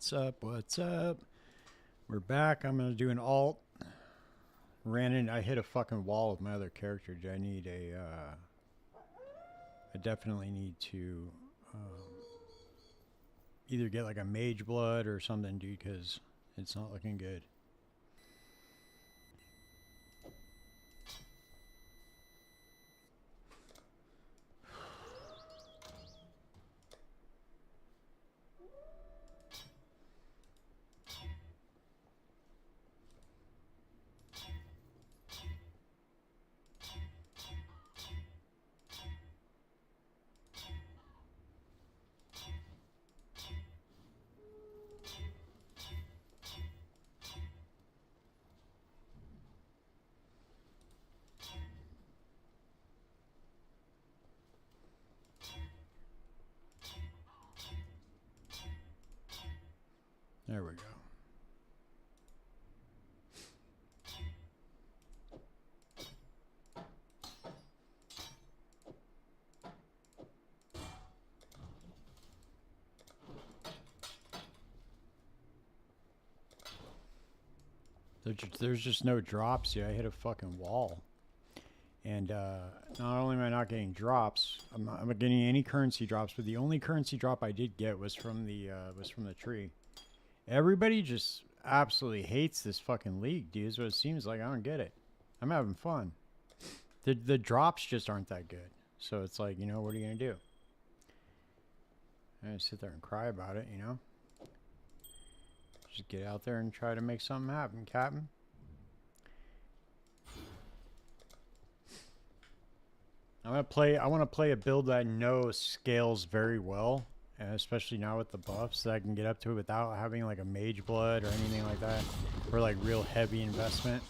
What's up? What's up? We're back. I'm gonna do an alt. Ran in. I hit a fucking wall with my other character. I need a. I definitely need to either get like a mage blood or something, dude, because it's not looking good. There we go. There's just no drops. Yeah, I hit a fucking wall. And not only am I not getting drops, I'm not getting any currency drops, but the only currency drop I did get was from the tree. Everybody just absolutely hates this fucking league, dude. Is what it seems like. I don't get it. I'm having fun. The drops just aren't that good. So it's like, you know, what are you gonna do? I just sit there and cry about it, you know? Just get out there and try to make something happen, Captain. I want to play a build that I know scales very well, and especially now with the buffs, that I can get up to it without having like a mage blood or anything like that, or like real heavy investment.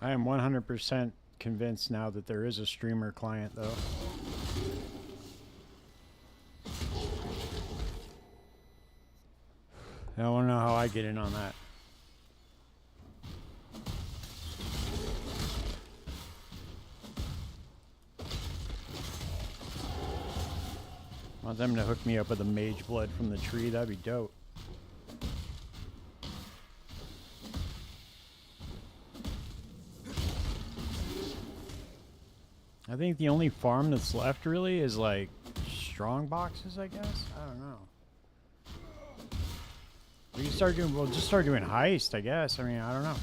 I am 100% convinced now that there is a streamer client, though. I don't know how I get in on that. I want them to hook me up with a mage blood from the tree. That'd be dope. I think the only farm that's left really is like strong boxes, I guess. I don't know. We can start doing, we'll just start doing heist, I guess. I mean, I don't know.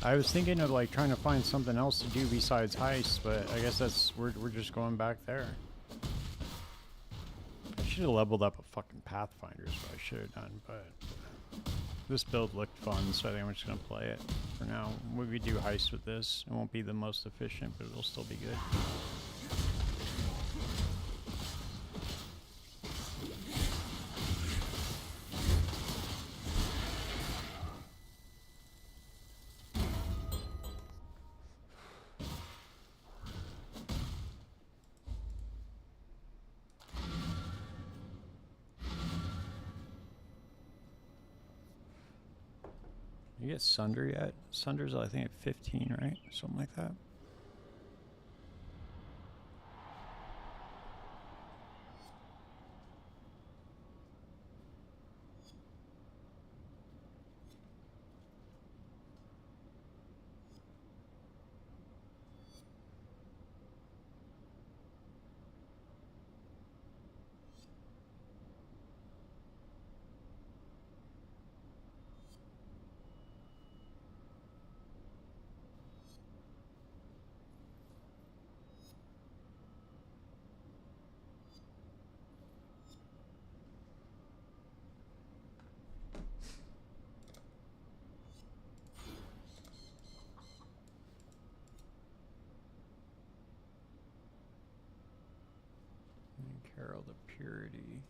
I was thinking of like trying to find something else to do besides heist, but I guess that's, we're just going back there. I should have leveled up a fucking Pathfinder is what I should have done, but this build looked fun, so I think I'm just going to play it for now. When we do heist with this, it won't be the most efficient, but it'll still be good. You get Sunder yet? Sunder's I think at 15, right? Something like that. Carol the Purity.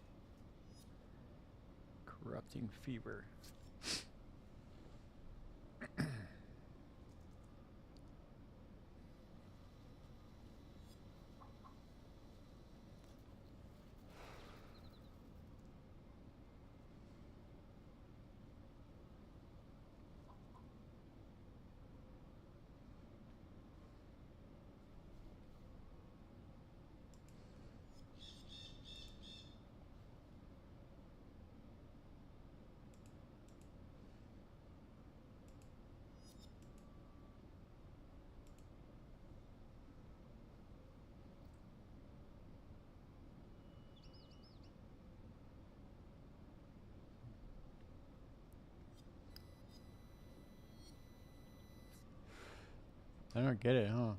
Corrupting Fever. I don't get it, huh?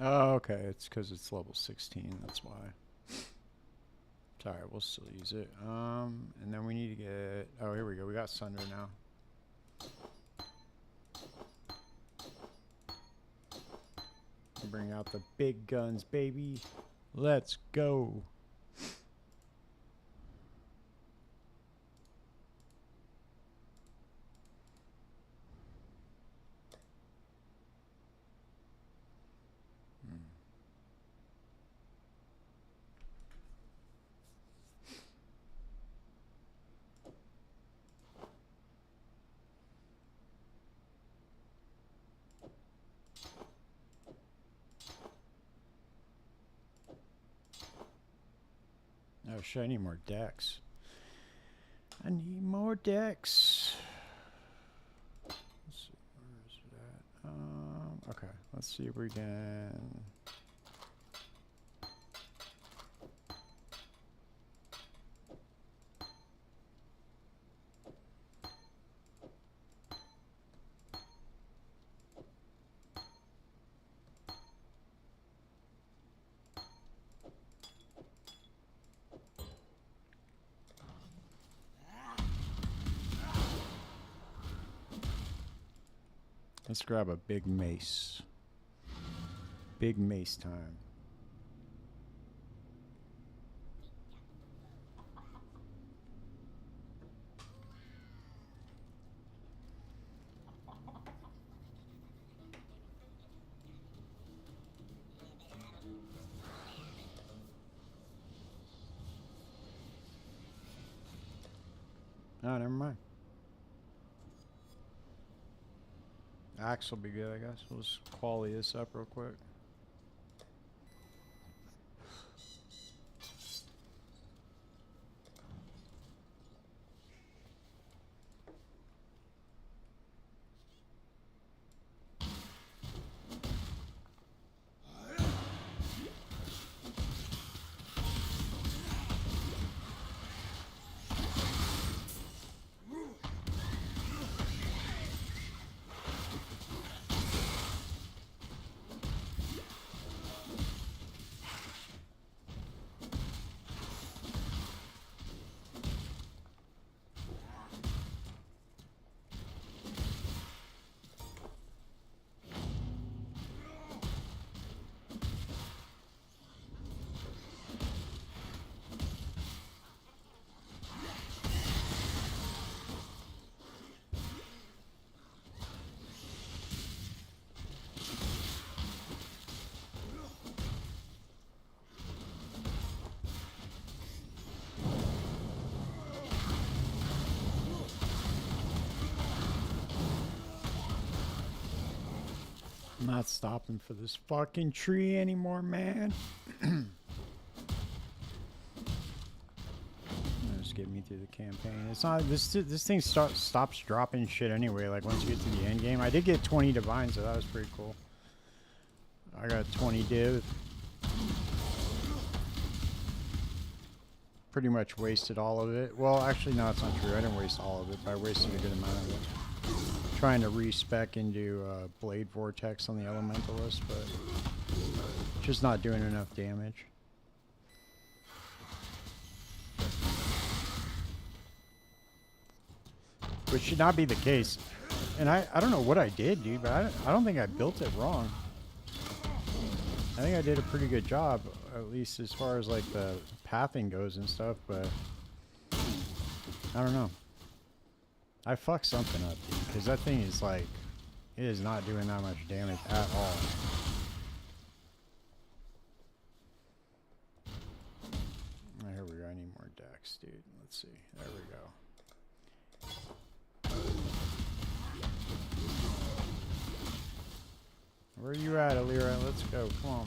Oh, okay. It's because it's level 16. That's why. Sorry, we'll still use it. And then we need to get... Oh, here we go. We got Sunder now. Bring out the big guns, baby. Let's go. Oh shit, I need more decks. I need more decks. Let's see, where is it at? Okay, let's see if we can... Let's grab a big mace. Big mace time. Oh, never mind. Axe will be good, I guess. We'll just quality this up real quick. not stopping for this fucking tree anymore, man. Just get me through the campaign. It's not this thing stops dropping shit anyway. Like once you get to the end game, I did get 20 divine, so that was pretty cool. I got 20 div. Pretty much wasted all of it. Well, actually, no, it's not true. I didn't waste all of it, but I wasted a good amount of it. Trying to respec into Blade Vortex on the Elementalist, but just not doing enough damage. Which should not be the case. And I don't know what I did, dude, but I don't think I built it wrong. I think I did a pretty good job, at least as far as like the pathing goes and stuff, but I don't know. I fucked something up, dude, because that thing is like, it is not doing that much damage at all. Oh, here we go. I need more decks, dude. Let's see. There we go. Where are you at, Alira? Let's go. Come on.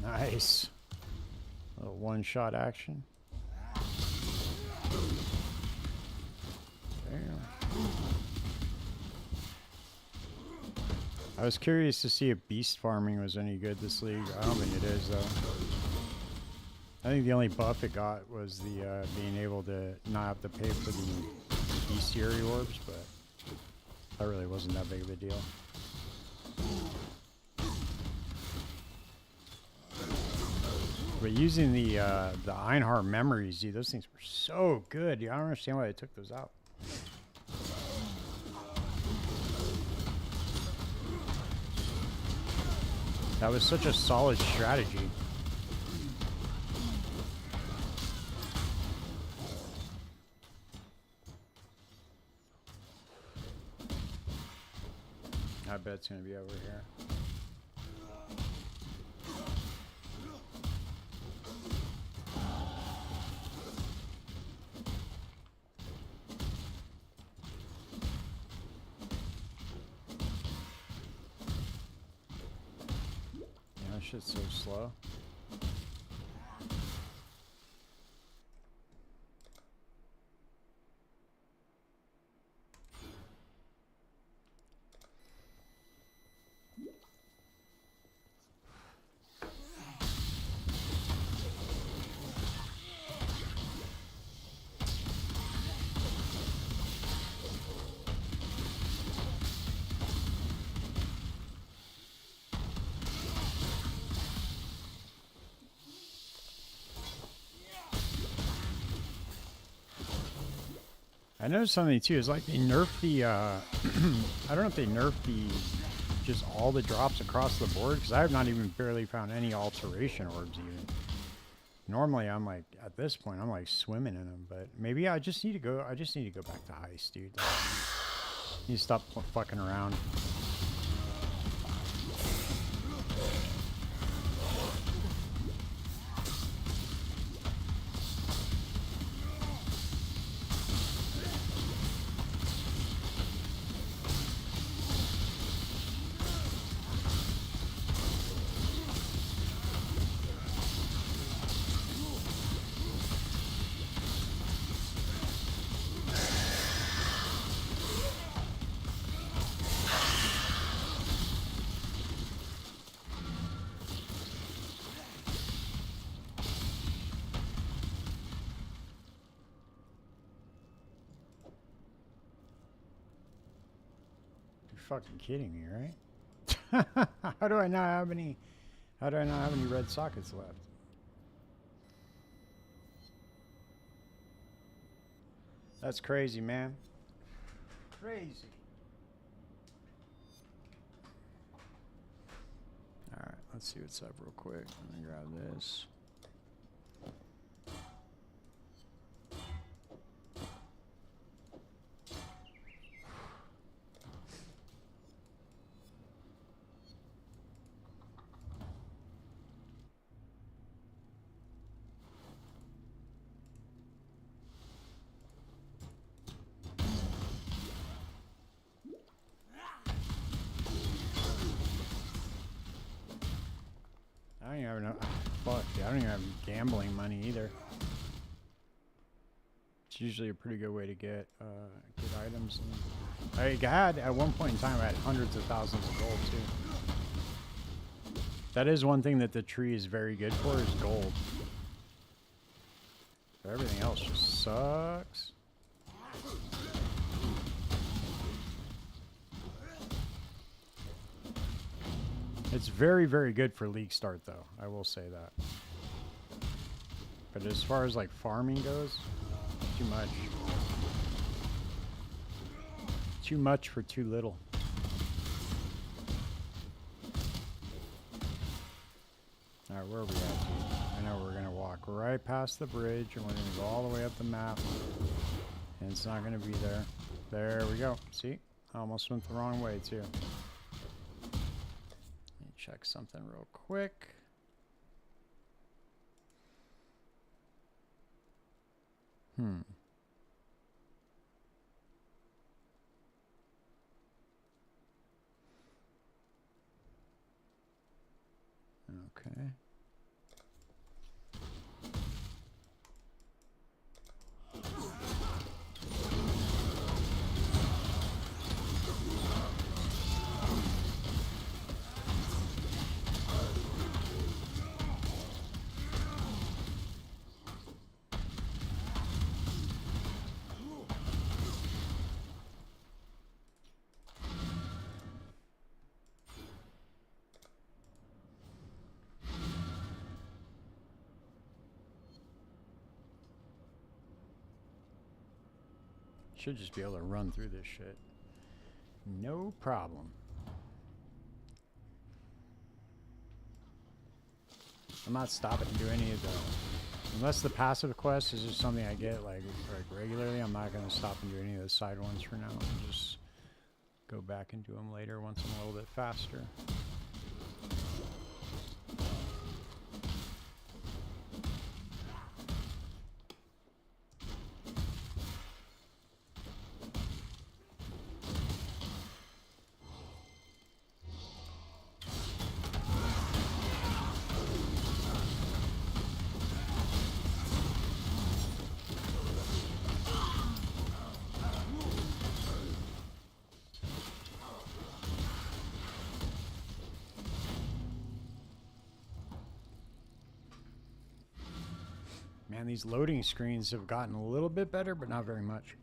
Nice. A little one-shot action. Damn. I was curious to see if beast farming was any good this league. I don't think it is, though. I think the only buff it got was the being able to not have to pay for the bestiary orbs, but that really wasn't that big of a deal. But using the Einhar memories, dude, those things were so good. Dude, I don't understand why they took those out. That was such a solid strategy. I bet it's gonna be over here. Shit's so slow. I noticed something too, is like they nerfed the, I don't know if they nerfed the, just all the drops across the board, because I have not even barely found any alteration orbs even. Normally I'm like, at this point, I'm like swimming in them, but maybe I just need to go back to heist, dude. You need to stop fucking around. Fucking kidding me, right? How do I not have any red sockets left? That's crazy, man. Crazy. All right, let's see what's up real quick. Let me grab this. even have enough. Fuck, dude, I don't even have gambling money either. It's usually a pretty good way to get good items. And I had, at one point in time, I had hundreds of thousands of gold too. That is one thing that the tree is very good for, is gold. But everything else just sucks. It's very, very good for league start, though. I will say that. But as far as like farming goes, too much. Too much for too little. Alright, where are we at, dude? I know we're gonna walk right past the bridge and we're gonna go all the way up the map. And it's not gonna be there. There we go. See? I almost went the wrong way, too. Check something real quick. Okay. Should just be able to run through this shit. No problem. I'm not stopping to do any of the... Unless the passive quest is just something I get like regularly, I'm not going to stop and do any of the side ones for now. I'll just go back and do them later once I'm a little bit faster. Man, these loading screens have gotten a little bit better, but not very much.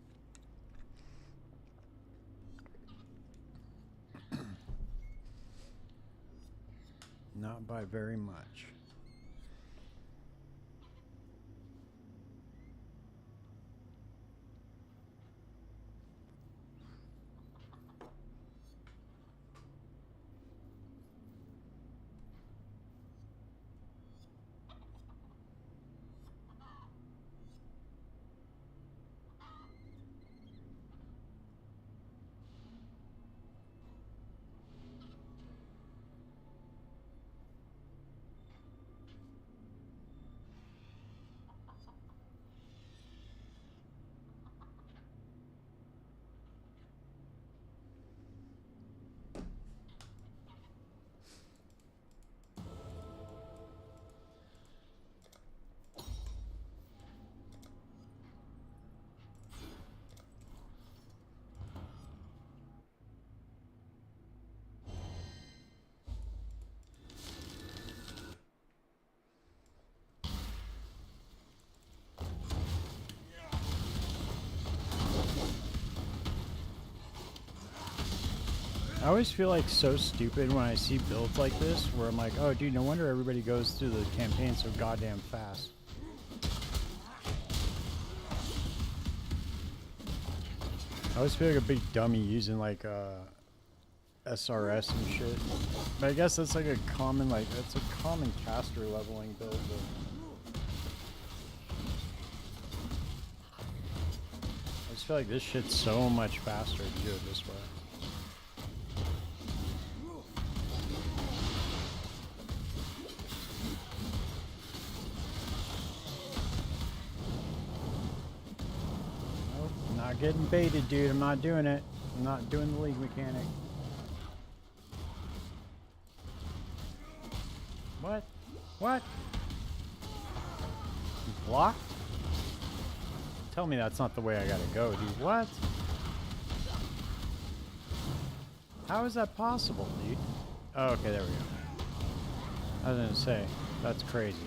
Not by very much. I always feel like so stupid when I see builds like this, where I'm like, oh dude, no wonder everybody goes through the campaign so goddamn fast. I always feel like a big dummy using like SRS and shit. But I guess that's like a common, that's a common caster leveling build. I just feel like this shit's so much faster to do it this way. Getting baited, dude. I'm not doing it. I'm not doing the league mechanic. What? What? You blocked? Tell me that's not the way I gotta go, dude. What? How is that possible, dude? Oh, okay, there we go. I was gonna say, that's crazy.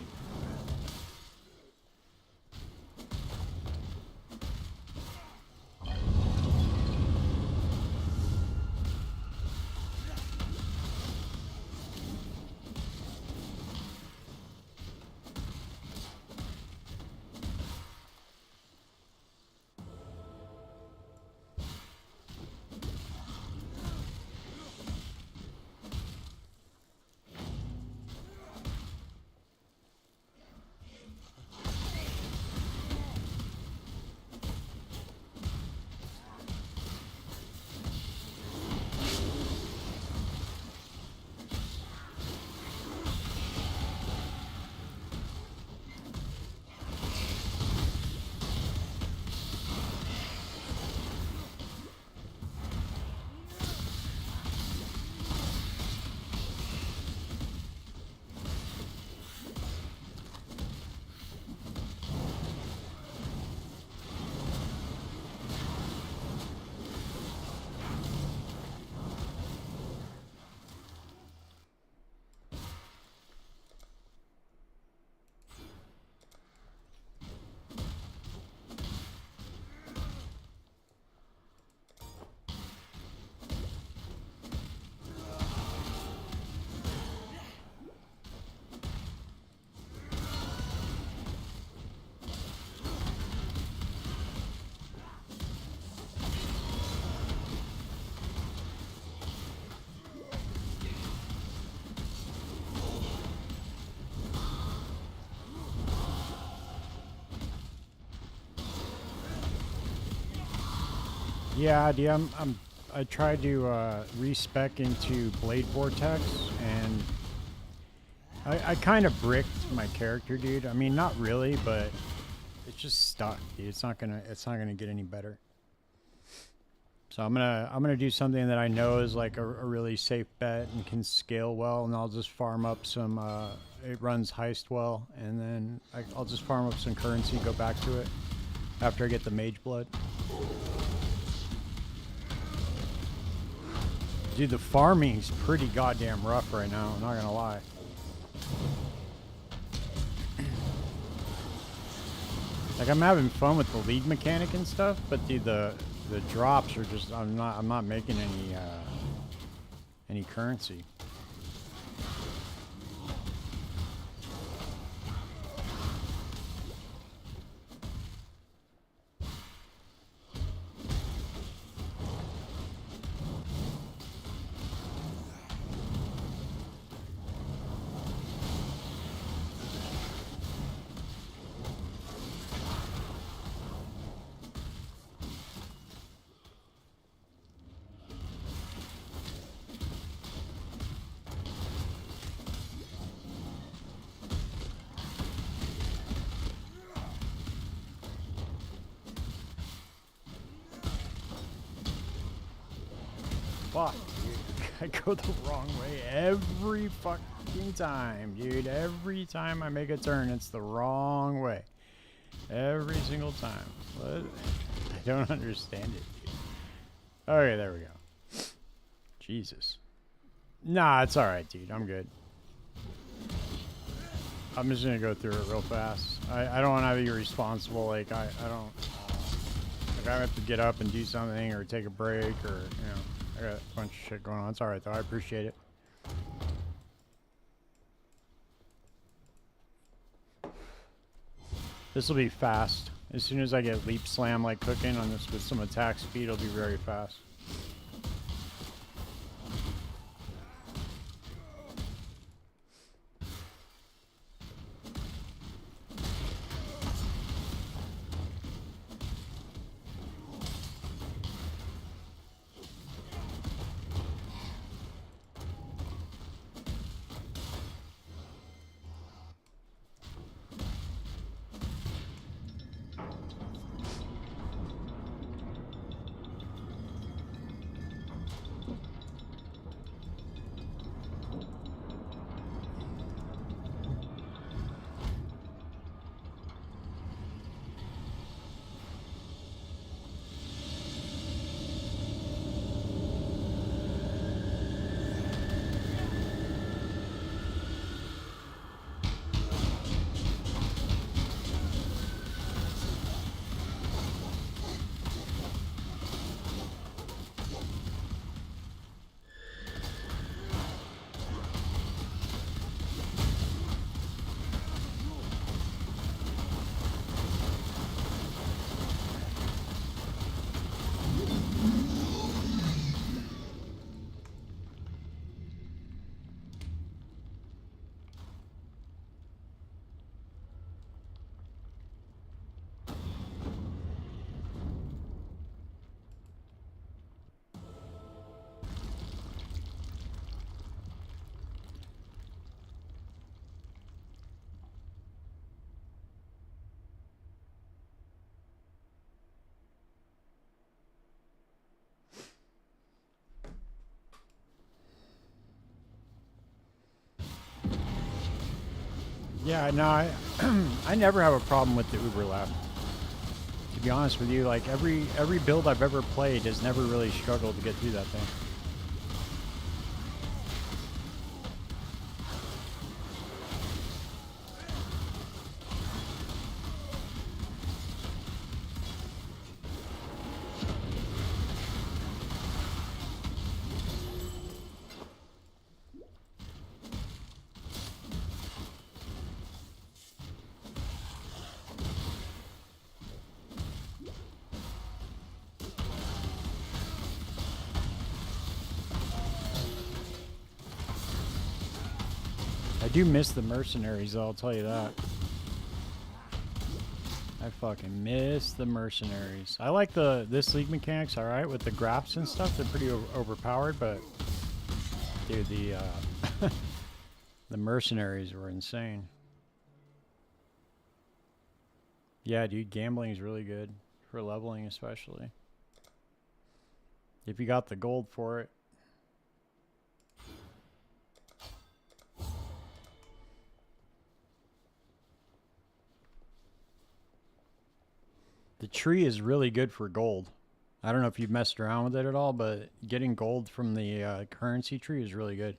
Yeah, dude, I tried to respec into Blade Vortex, and I kind of bricked my character, dude. I mean, not really, but it's just stuck, dude. It's not gonna get any better. So I'm gonna do something that I know is like a really safe bet and can scale well, and I'll just farm up some. It runs heist well, and then I'll just farm up some currency, go back to it after I get the mage blood. Dude, the farming's pretty goddamn rough right now, I'm not gonna lie. Like, I'm having fun with the lead mechanic and stuff, but dude, the drops are just, I'm not making any currency. Fuck, dude. I go the wrong way every fucking time, dude. Every time I make a turn, it's the wrong way. Every single time. What? I don't understand it, dude. Okay, there we go. Jesus. Nah, it's alright, dude. I'm good. I'm just gonna go through it real fast. I don't want to be irresponsible. Like, I don't... Like, I have to get up and do something or take a break or, you know... I got a bunch of shit going on. It's alright though. I appreciate it. This will be fast. As soon as I get leap slam like cooking on this with some attack speed, it'll be very fast. Yeah, no, I never have a problem with the Uber left. To be honest with you, like every build I've ever played has never really struggled to get through that thing. I do miss the mercenaries, though, I'll tell you that. I fucking miss the mercenaries. I like this league mechanics, alright, with the graphs and stuff. They're pretty overpowered, but dude, the the mercenaries were insane. Yeah, dude, gambling is really good for leveling, especially if you got the gold for it. The tree is really good for gold. I don't know if you've messed around with it at all, but getting gold from the currency tree is really good.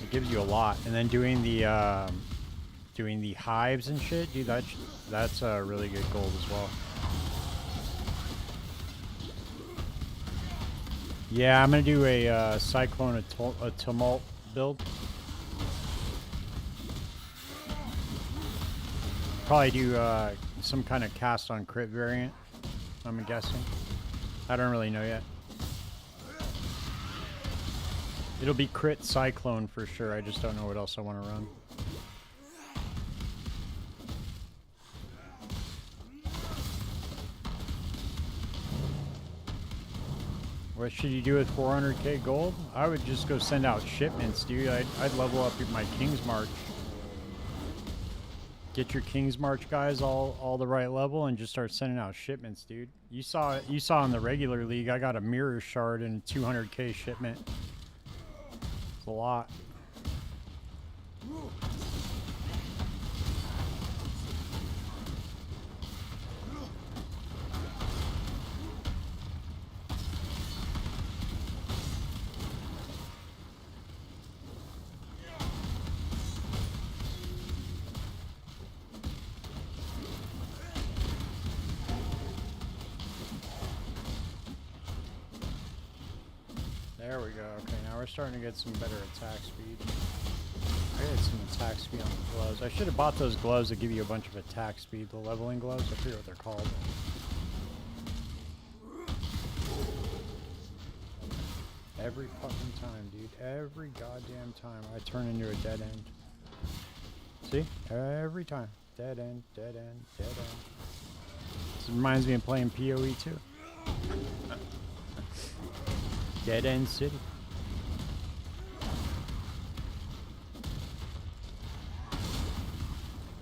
It gives you a lot, and then doing the hives and shit, dude. That's really good gold as well. Yeah, I'm gonna do a cyclone a tumult build. Probably do some kind of cast on crit variant, I'm guessing. I don't really know yet. It'll be crit cyclone for sure. I just don't know what else I want to run. What should you do with 400k gold? I would just go send out shipments, dude. I'd level up my King's March. Get your King's March guys all the right level and just start sending out shipments, dude. You saw in the regular league, I got a mirror shard and a 200k shipment. It's a lot. There we go. Okay, now we're starting to get some better attack speed. I get some attack speed on the gloves. I should have bought those gloves that give you a bunch of attack speed, the leveling gloves. I forget what they're called. Every fucking time, dude. Every goddamn time I turn into a dead end. See? Every time. Dead end, dead end, dead end. This reminds me of playing PoE too. Dead End City.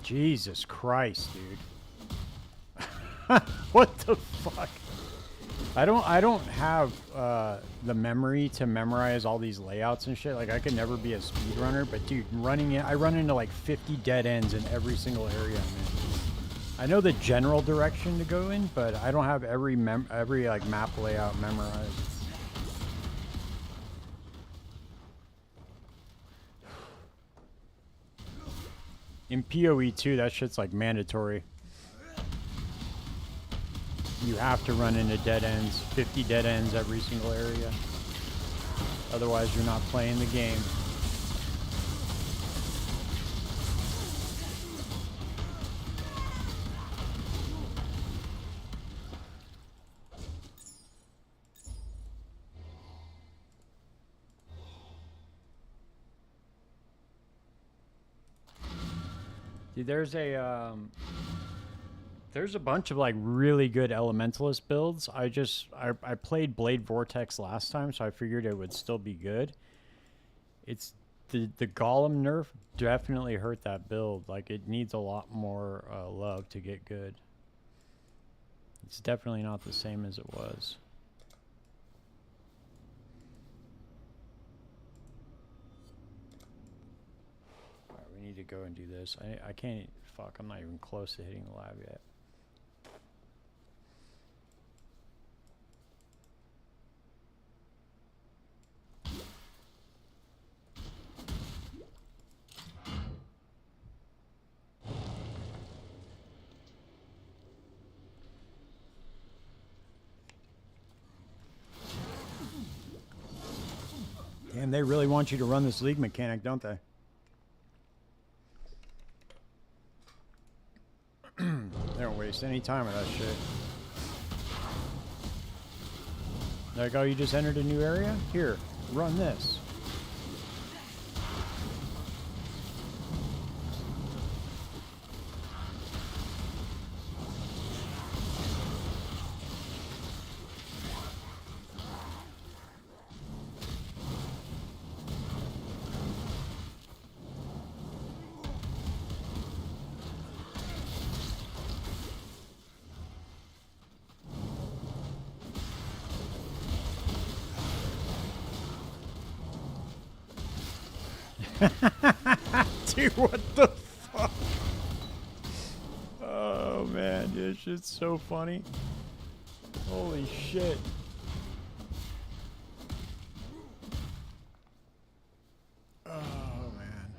Jesus Christ, dude. What the fuck? I don't have the memory to memorize all these layouts and shit. Like, I could never be a speedrunner, but dude, I run into like 50 dead ends in every single area, man. I know the general direction to go in, but I don't have every like map layout memorized. In PoE 2, that shit's like mandatory. You have to run into dead ends, 50 dead ends every single area. Otherwise, you're not playing the game. Dude, there's a bunch of like really good elementalist builds. I played Blade Vortex last time, so I figured it would still be good. It's the Golem nerf definitely hurt that build. Like, it needs a lot more love to get good. It's definitely not the same as it was. need to go and do this. I can't. Fuck, I'm not even close to hitting the lab yet. Damn, they really want you to run this league mechanic, don't they? They don't waste any time with that shit. Like, oh, you just entered a new area? Here, run this. Dude, what the fuck? Oh man, this shit's so funny. Holy shit. Oh man.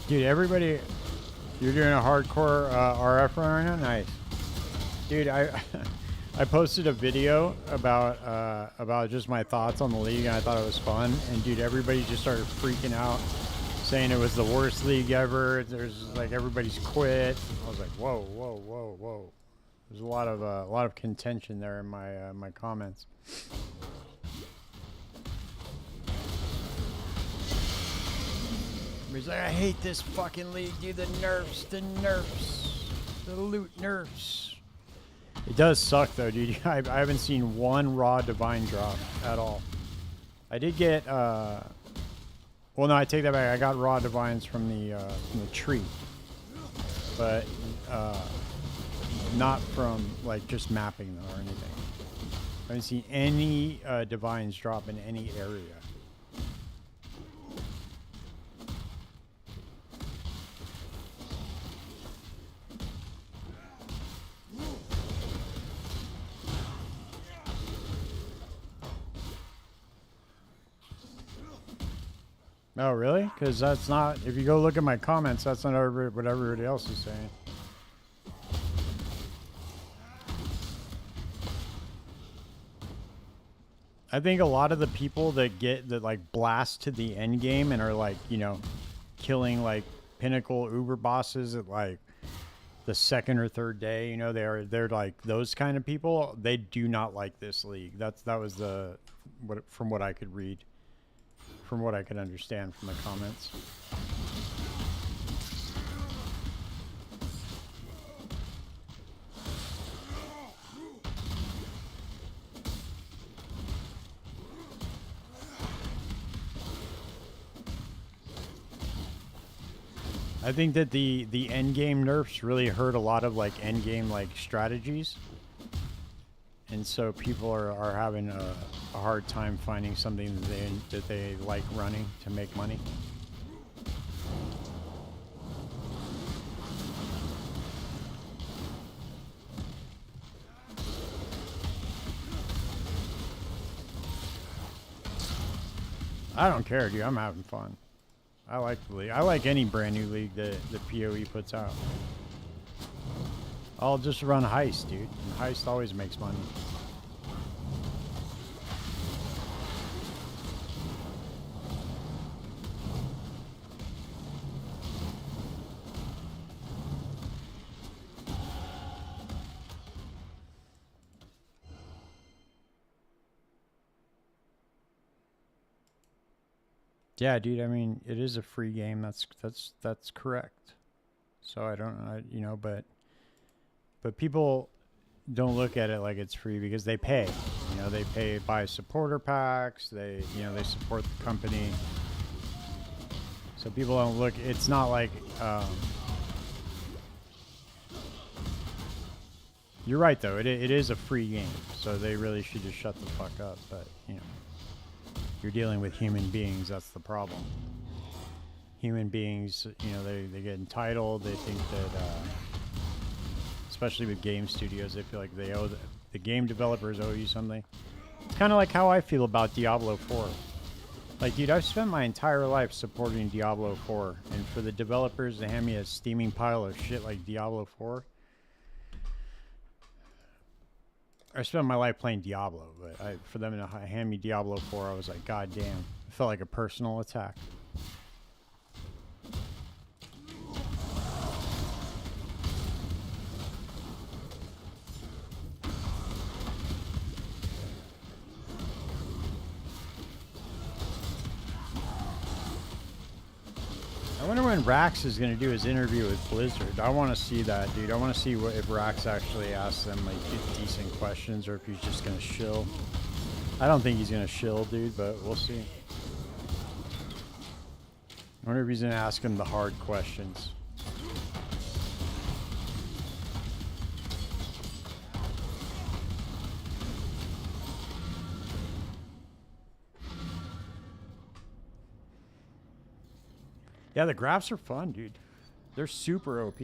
Dude, everybody, you're doing a hardcore RF run right now? Nice. Dude, I posted a video about just my thoughts on the league, and I thought it was fun. And dude, everybody just started freaking out, saying it was the worst league ever. There's like everybody's quit. I was like, whoa, whoa, whoa, whoa. There's a lot of contention there in my my comments. He's like, I hate this fucking league, dude. The nerfs, the loot nerfs. It does suck though, dude. I haven't seen one raw divine drop at all. I did get, well, no, I take that back. I got raw divines from the tree, but not from like just mapping them or anything. I haven't seen any divines drop in any area. Oh, really? Because that's not, if you go look at my comments, that's not what everybody else is saying. I think a lot of the people that like blast to the end game and are like, you know, killing like pinnacle uber bosses at like the second or third day, you know, they're like those kind of people. They do not like this league. That was from what I could read. From what I could understand from the comments. I think that the end game nerfs really hurt a lot of like end game like strategies. And so people are having a hard time finding something that they like running to make money. I don't care, dude. I'm having fun. I like the league. I like any brand new league that the PoE puts out. I'll just run Heist, dude. And Heist always makes money. Yeah, dude. I mean, it is a free game. That's correct. So you know, but people don't look at it like it's free because they pay. You know, they pay buy supporter packs. They support the company. So people don't look. It's not like You're right, though. It is a free game, so they really should just shut the fuck up. But, you know, you're dealing with human beings. That's the problem. Human beings, you know, they get entitled. They think that, especially with game studios, they feel like they owe the game developers owe you something. It's kind of like how I feel about Diablo 4. Like, dude, I've spent my entire life supporting Diablo 4, and for the developers to hand me a steaming pile of shit like Diablo 4, I spent my life playing Diablo, but for them to hand me Diablo 4, I was like, God damn. It felt like a personal attack. I wonder when Rax is going to do his interview with Blizzard. I want to see that, dude. I want to see if Rax actually asks them like decent questions or if he's just going to shill. I don't think he's going to shill, dude, but we'll see. I wonder if he's going to ask him the hard questions. Yeah, the graphs are fun, dude. They're super OP.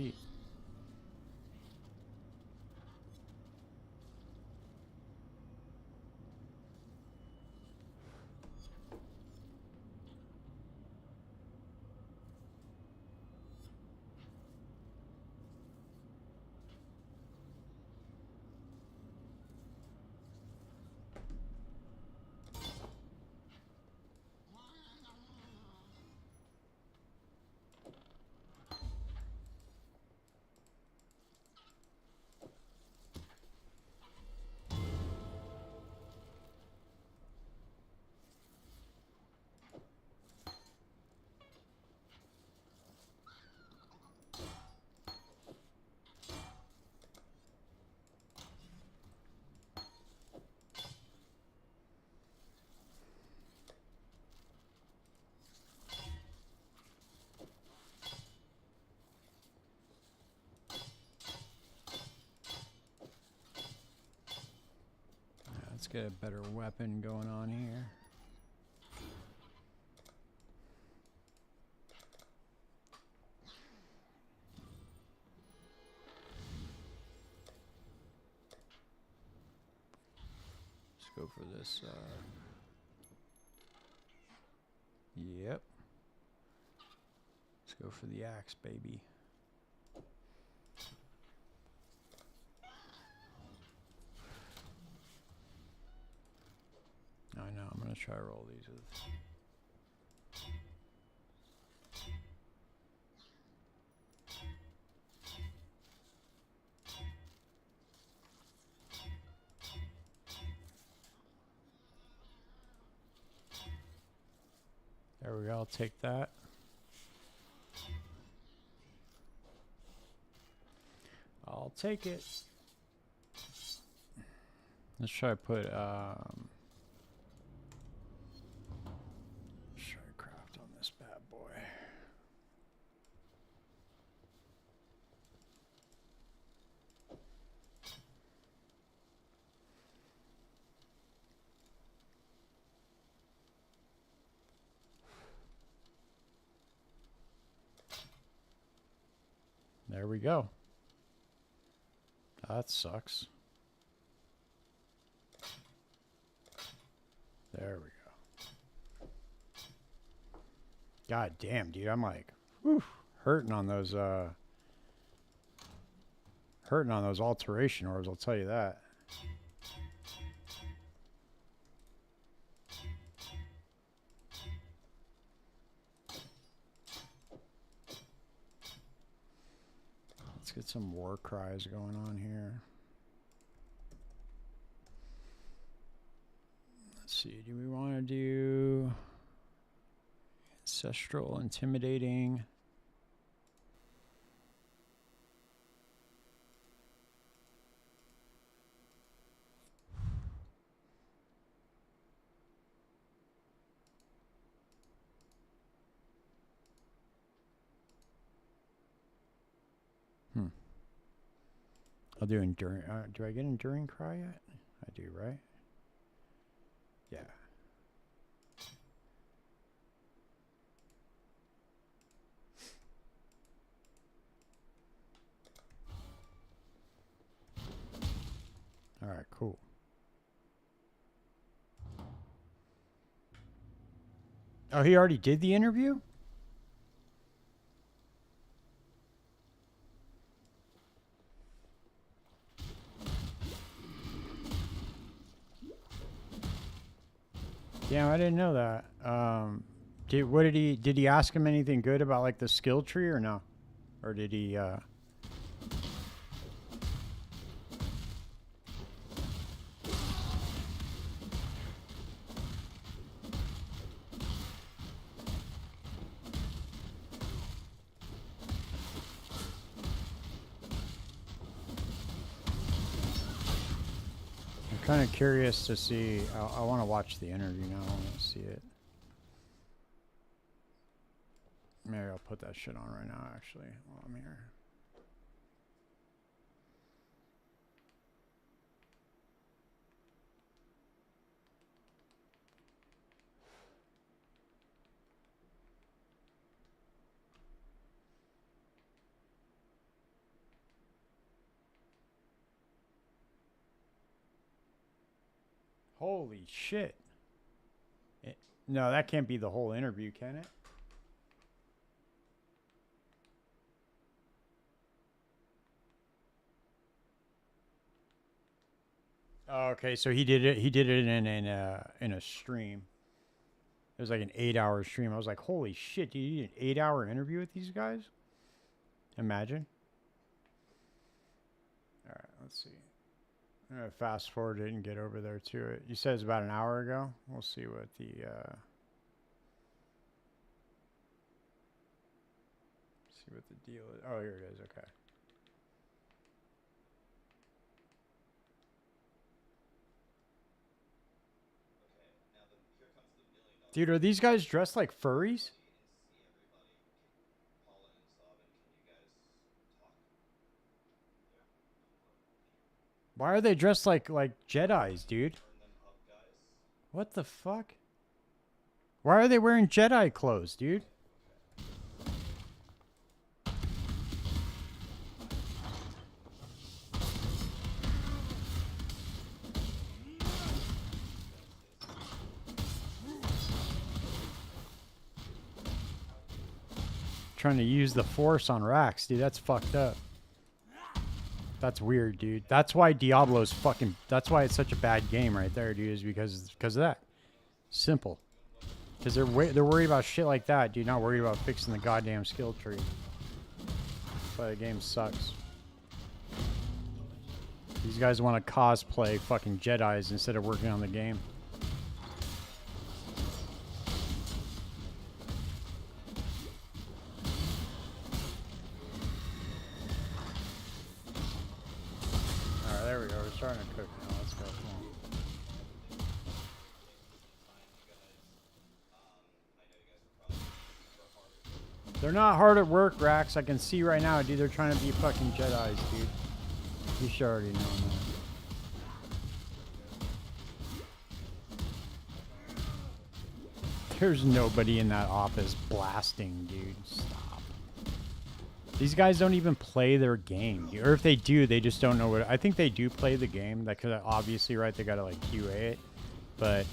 Let's get a better weapon going on here. Let's go for this. Yep. Let's go for the axe, baby. I know, I'm going to try to roll these with... There we go, I'll take that. I'll take it. Let's try to put, let's try to craft on this bad boy. There we go. That sucks. There we go. God damn, dude. I'm like, whew, hurting on those alteration orbs, I'll tell you that. Let's get some war cries going on here. Let's see, do we want to do ancestral intimidating? I'll do enduring. Do I get enduring cry yet? I do, right? Yeah. All right, cool. Oh, he already did the interview? Damn, I didn't know that. Did he ask him anything good about like the skill tree or no? Or did he I'm kind of curious to see. I want to watch the interview now. I want to see it. Maybe I'll put that shit on right now, actually, while I'm here. Holy shit. No, that can't be the whole interview, can it? Oh, okay, so he did it. He did it in a stream. It was like an 8-hour stream. I was like, holy shit, dude, you did an 8-hour interview with these guys? Imagine. All right, let's see. I'm gonna fast forward it and get over there to it. You said it's about an hour ago. We'll see what the see what the deal is. Oh, here it is. Okay. Dude, are these guys dressed like furries? Why are they dressed like Jedis, dude? What the fuck? Why are they wearing Jedi clothes, dude? Trying to use the Force on Rax, dude. That's fucked up. That's weird, dude. That's why Diablo's fucking... That's why it's such a bad game right there, dude, is because of that. Simple. Because they're worried about shit like that, dude. Not worried about fixing the goddamn skill tree. That's why the game sucks. These guys want to cosplay fucking Jedis instead of working on the game. Alright, there we go. We're starting to cook now. Let's go. Come on. They're not hard at work, Rax. I can see right now, dude. They're trying to be fucking Jedis, dude. You should already know that. There's nobody in that office blasting, dude. Stop. These guys don't even play their game. Or if they do, they just don't know what... I think they do play the game. That could obviously, right? They gotta, like, QA it. But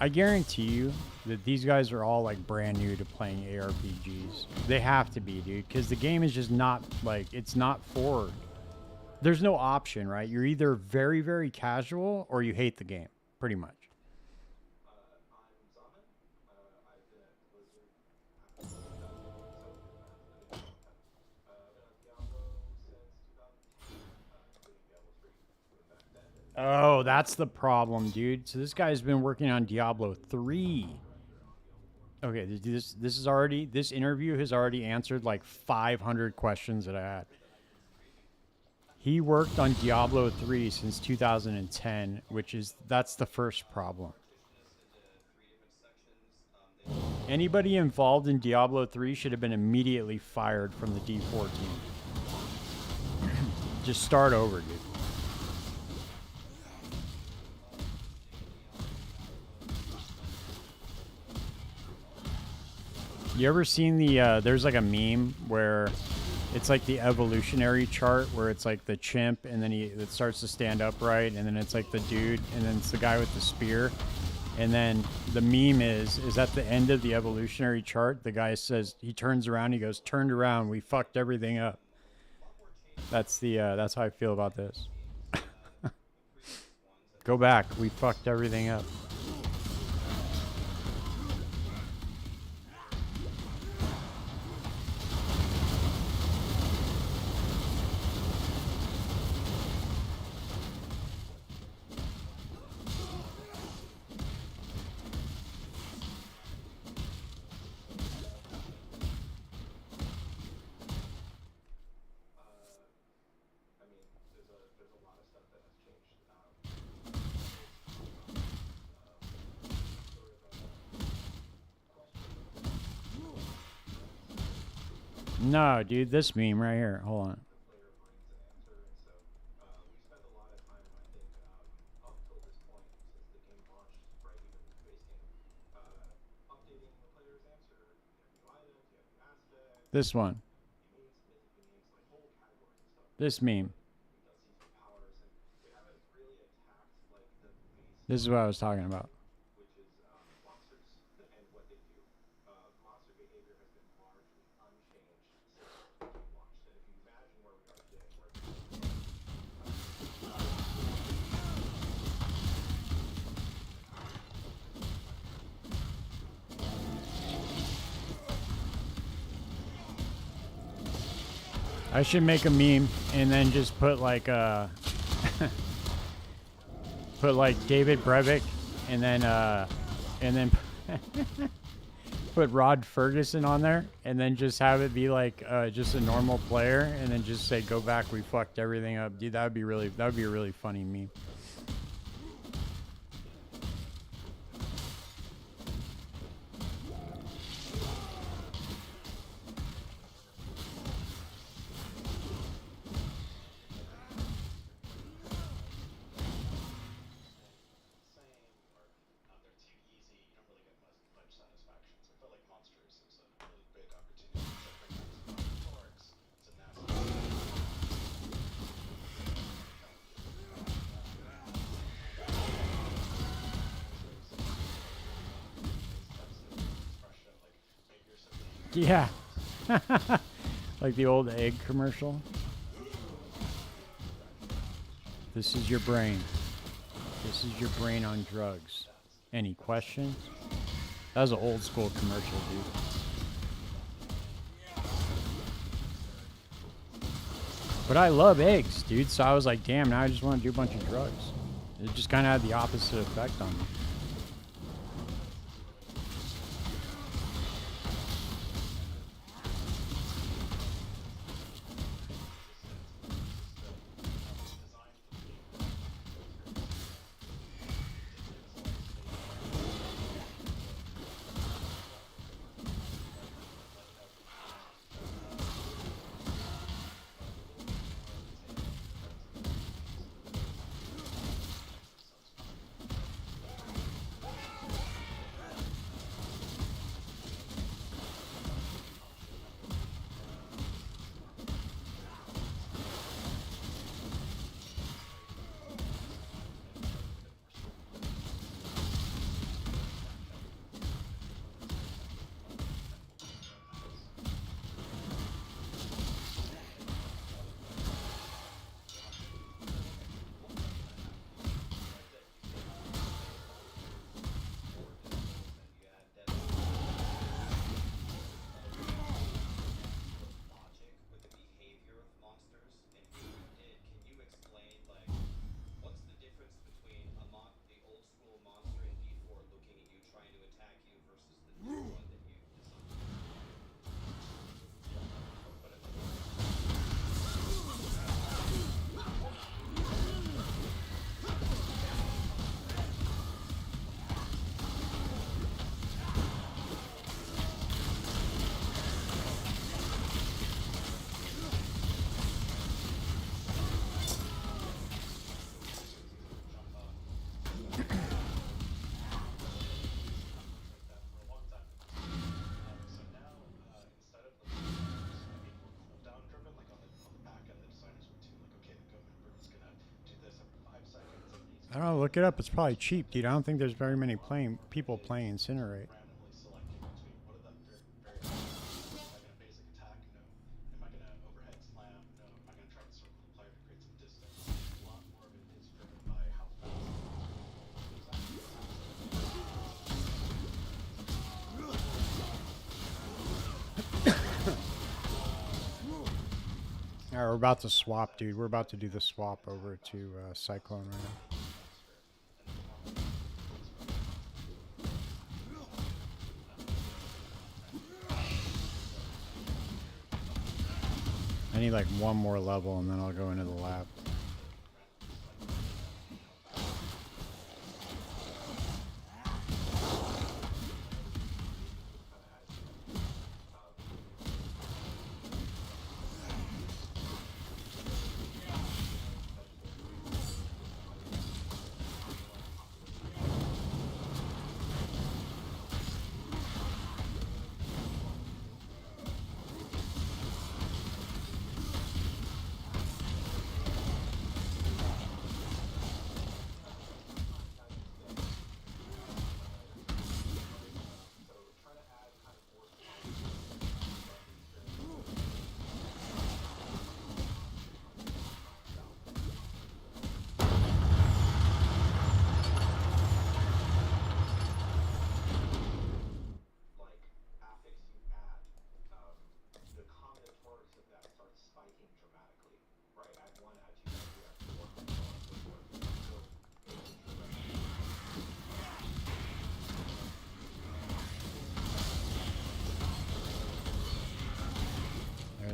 I guarantee you that these guys are all, like, brand new to playing ARPGs. They have to be, dude. Because the game is just not, like... It's not for... There's no option, right? You're either very, very casual or you hate the game. Pretty much. Oh, that's the problem, dude. So this guy's been working on Diablo 3. Okay, this is already... This interview has already answered like 500 questions that I had. He worked on Diablo 3 since 2010, which is... That's the first problem. Anybody involved in Diablo 3 should have been immediately fired from the D4 team. Just start over, dude. You ever seen the, there's like a meme where it's like the evolutionary chart where it's like the chimp and then it starts to stand upright and then it's like the dude and then it's the guy with the spear. And then the meme is at the end of the evolutionary chart, the guy says, he turns around, he goes, turned around, we fucked everything up. That's how I feel about this. Go back, we fucked everything up. No, dude, this meme right here. Hold on. This one. This meme. This is what I was talking about. I should make a meme and then just put like put like David Brevik and then put Rod Ferguson on there and then just have it be like just a normal player and then just say go back, we fucked everything up. Dude, that would be a really funny meme. Yeah. Like the old egg commercial. This is your brain. This is your brain on drugs. Any questions? That was an old school commercial, dude. But I love eggs, dude. So I was like, damn, now I just want to do a bunch of drugs. It just kind of had the opposite effect on me. I don't know. Look it up. It's probably cheap, dude. I don't think there's very many people playing Incinerate. All right, we're about to swap, dude. We're about to do the swap over to Cyclone right now. I need like one more level and then I'll go into the lab.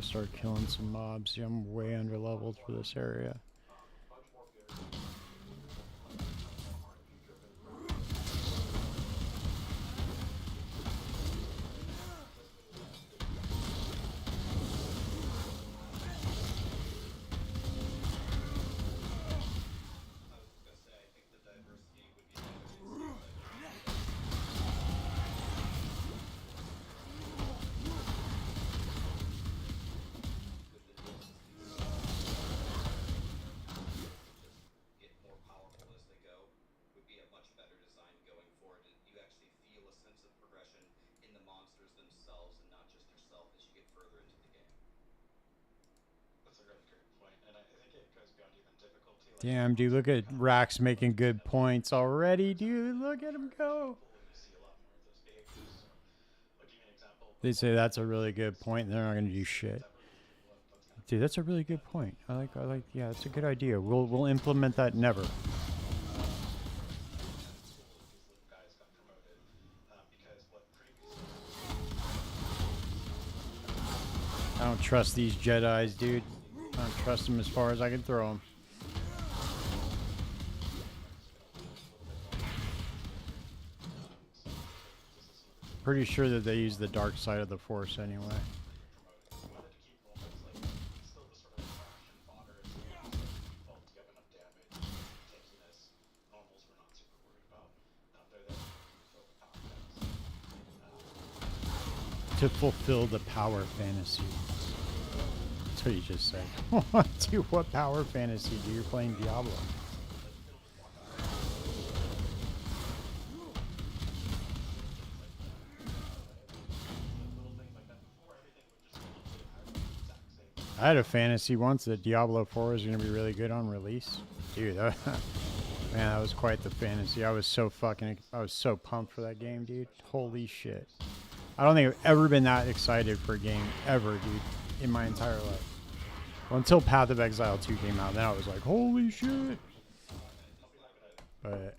Start killing some mobs. Yeah, I'm way under leveled for this area. Damn, dude, look at Rax making good points already, dude. Look at him go. They say that's a really good point. They're not going to do shit. Dude, that's a really good point. I like, yeah, that's a good idea. We'll implement that never. I don't trust these Jedis, dude. I don't trust them as far as I can throw them. Pretty sure that they use the dark side of the Force anyway. To fulfill the power fantasy. That's what you just said. Dude, what power fantasy? Dude, you're playing Diablo. I had a fantasy once that Diablo 4 was going to be really good on release. Dude, man, that was quite the fantasy. I was so pumped for that game, dude. Holy shit. I don't think I've ever been that excited for a game ever, dude, in my entire life. Well, until Path of Exile 2 came out, then I was like, holy shit. But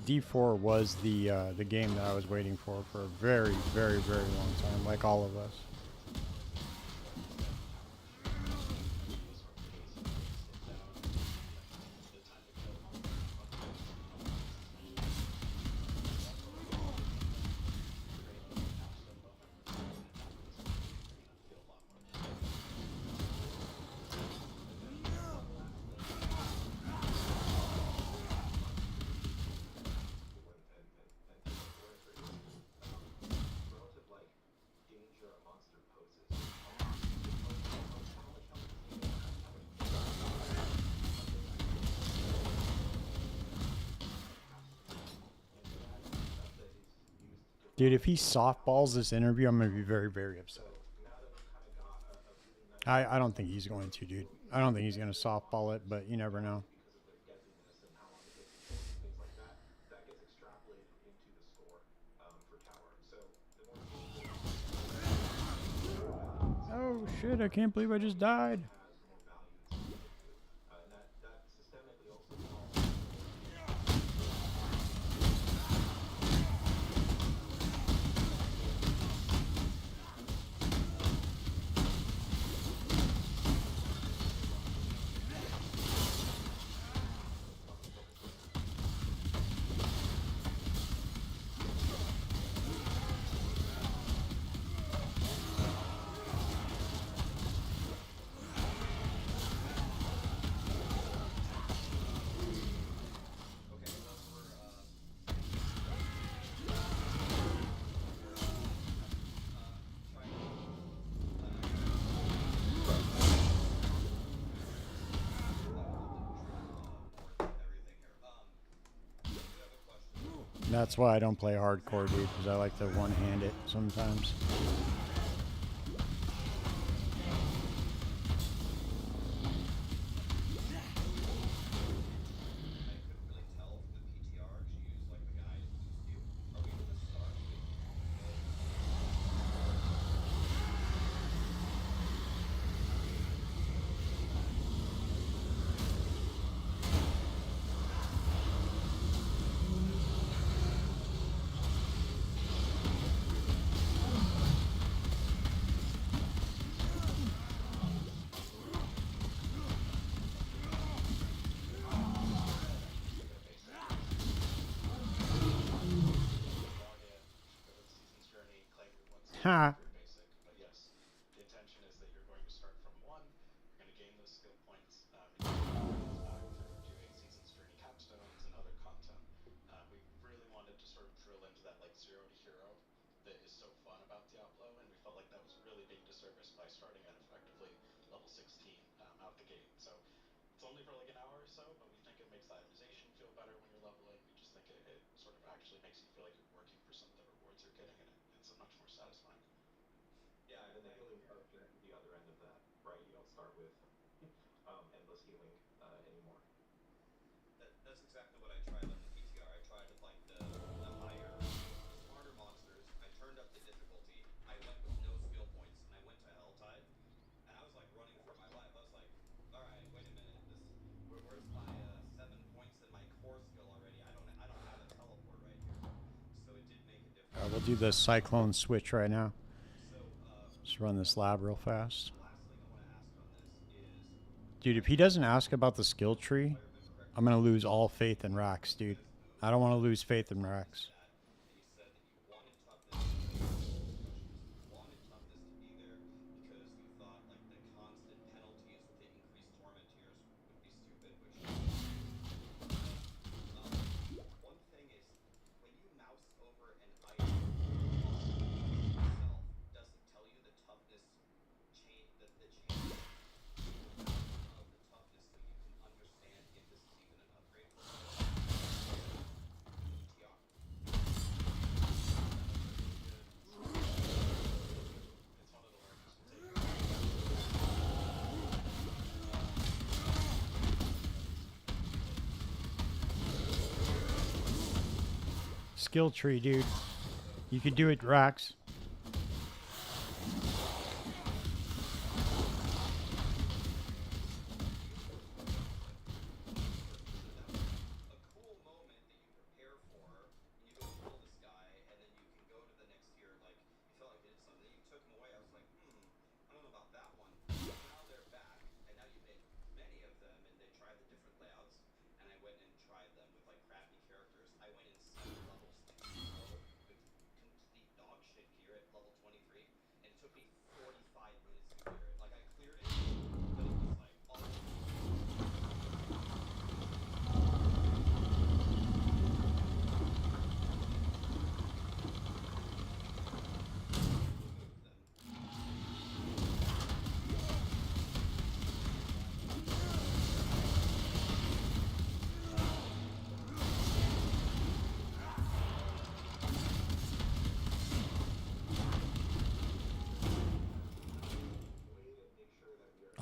D4 was the game that I was waiting for a very, very, very long time, like all of us. Dude, if he softballs this interview, I'm gonna be very, very upset. I don't think he's going to, dude. I don't think he's gonna softball it, but you never know. Oh shit, I can't believe I just died. That's why I don't play hardcore, dude, because I like to one-hand it sometimes. Ha! That's exactly what I tried on the PTR. I tried with like the higher, smarter monsters. I turned up the difficulty. I went with no skill points, and I went to Helltide, and I was like running for my life. I was like, all right, wait a minute. Where's my 7 points in my core skill already? I don't have a teleport right here. So it did make a difference. We'll do the cyclone switch right now. So Just run this lab real fast. the last thing I want to ask on this is, Dude, I if he think doesn't ask about the skill the tree, player been correct I'm in gonna saying lose that all faith in the Rax, dude. Cortez move I don't want to lose really faith in ties into Rax. that, and you said that you wanted toughness. I think this was the discussion: is you wanted toughness to be there because you thought like the constant penalties to increase torment tiers would be stupid, which I agree with you. But one thing is, when you mouse over an item on the beast itself, does it tell you the toughness the change value of the toughness so you can understand if this is even an upgrade for a player in the PTR? Is that a really good Skill tree, dude. You could do it, Rax. So that was a cool moment that you prepare for, and you go kill this guy, and then you can go to the next tier. Like, you felt like you did something. Then you took him away. I was like, I don't know about that one. So now they're back, and now you make many of them, and they try the different layouts. And I went and tried them with like crappy characters. I went in 7 levels too slow with complete dog shit gear.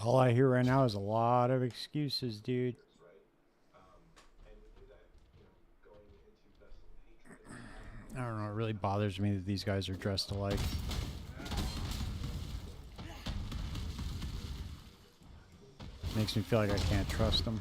All I hear right now is a lot of excuses, dude. I don't know. It really bothers me that these guys are dressed alike. Makes me feel like I can't trust them.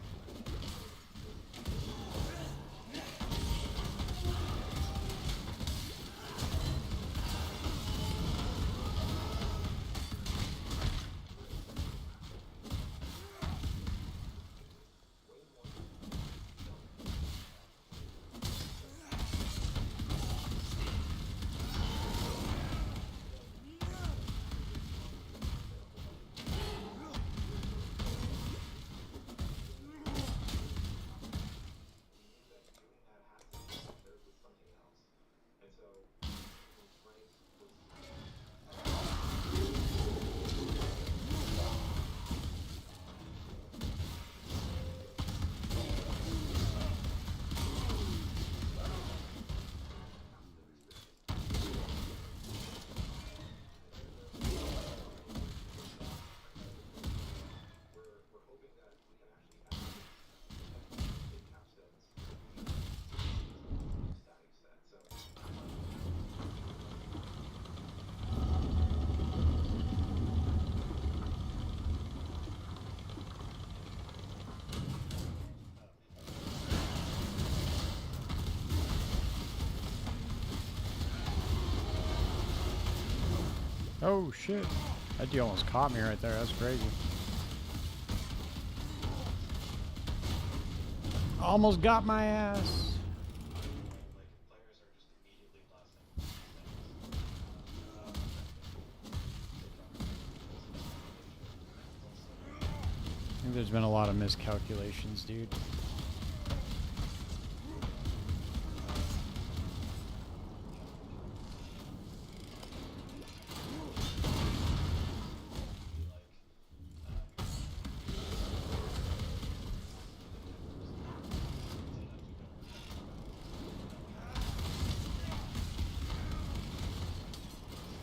Oh shit. That deal almost caught me right there. That's crazy. Almost got my ass. Players are just immediately less I think there's been a lot of miscalculations, dude.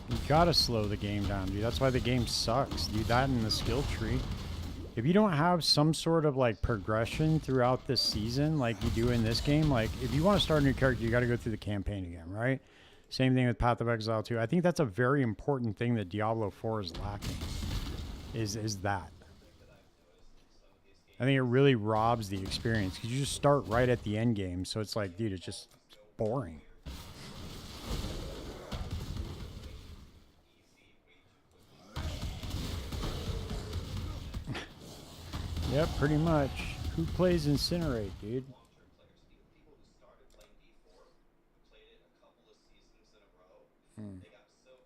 You gotta slow the game down, dude. That's why the game sucks, dude. That and the skill tree. If you don't have some sort of like progression throughout this season, like you do in this game, like if you want to start a new character, you got to go through the campaign again, right? Same thing with Path of Exile 2. I think that's a very important thing that Diablo 4 is lacking. Is that? I think it really robs the experience because you just start right at the end game, so it's like, dude, it's just boring. Yep, pretty much. Who plays Incinerate, dude? long-term players. Even people who started playing D4, who played it a couple of seasons in a row, they got so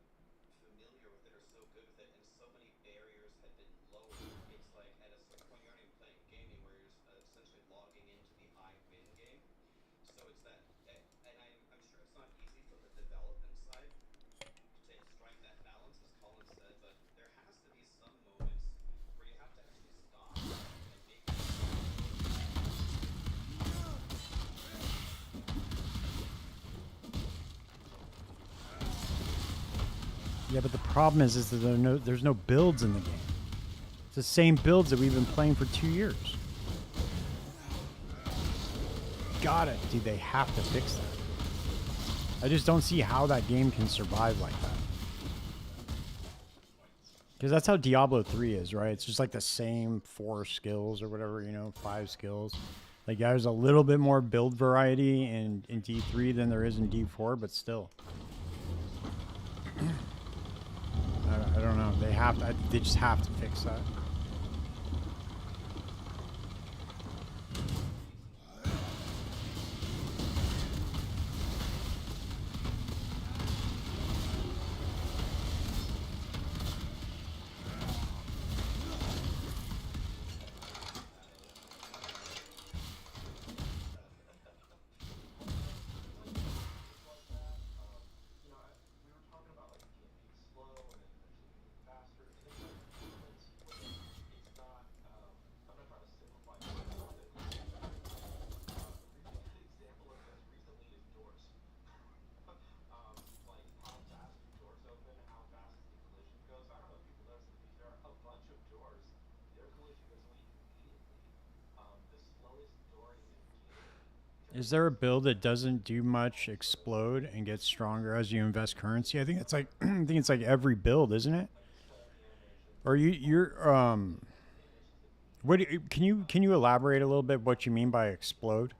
familiar with it or so good with it, and so many barriers had been lowered. It's like at a certain point, you're not even playing gaming where you're essentially logging into the I win game. So it's that, and I'm sure it's not easy from the development side to strike that balance, as Colin said, but there has to be some moments where you have to actually stop and maybe Yeah, but the problem is that there's no builds in the game. It's the same builds that we've been playing for 2 years. Got it, dude. They have to fix that. I just don't see how that game can survive like that. Because that's how Diablo 3 is, right? It's just like the same 4 skills or whatever, 5 skills. Like, yeah, there's a little bit more build variety in D3 than there is in D4, but still. I don't know. They just have to fix that. Is there a build that doesn't do much explode and gets stronger as you invest currency? I think it's like I think it's like every build, isn't it? Or you're what do can you elaborate a little bit what you mean by explode?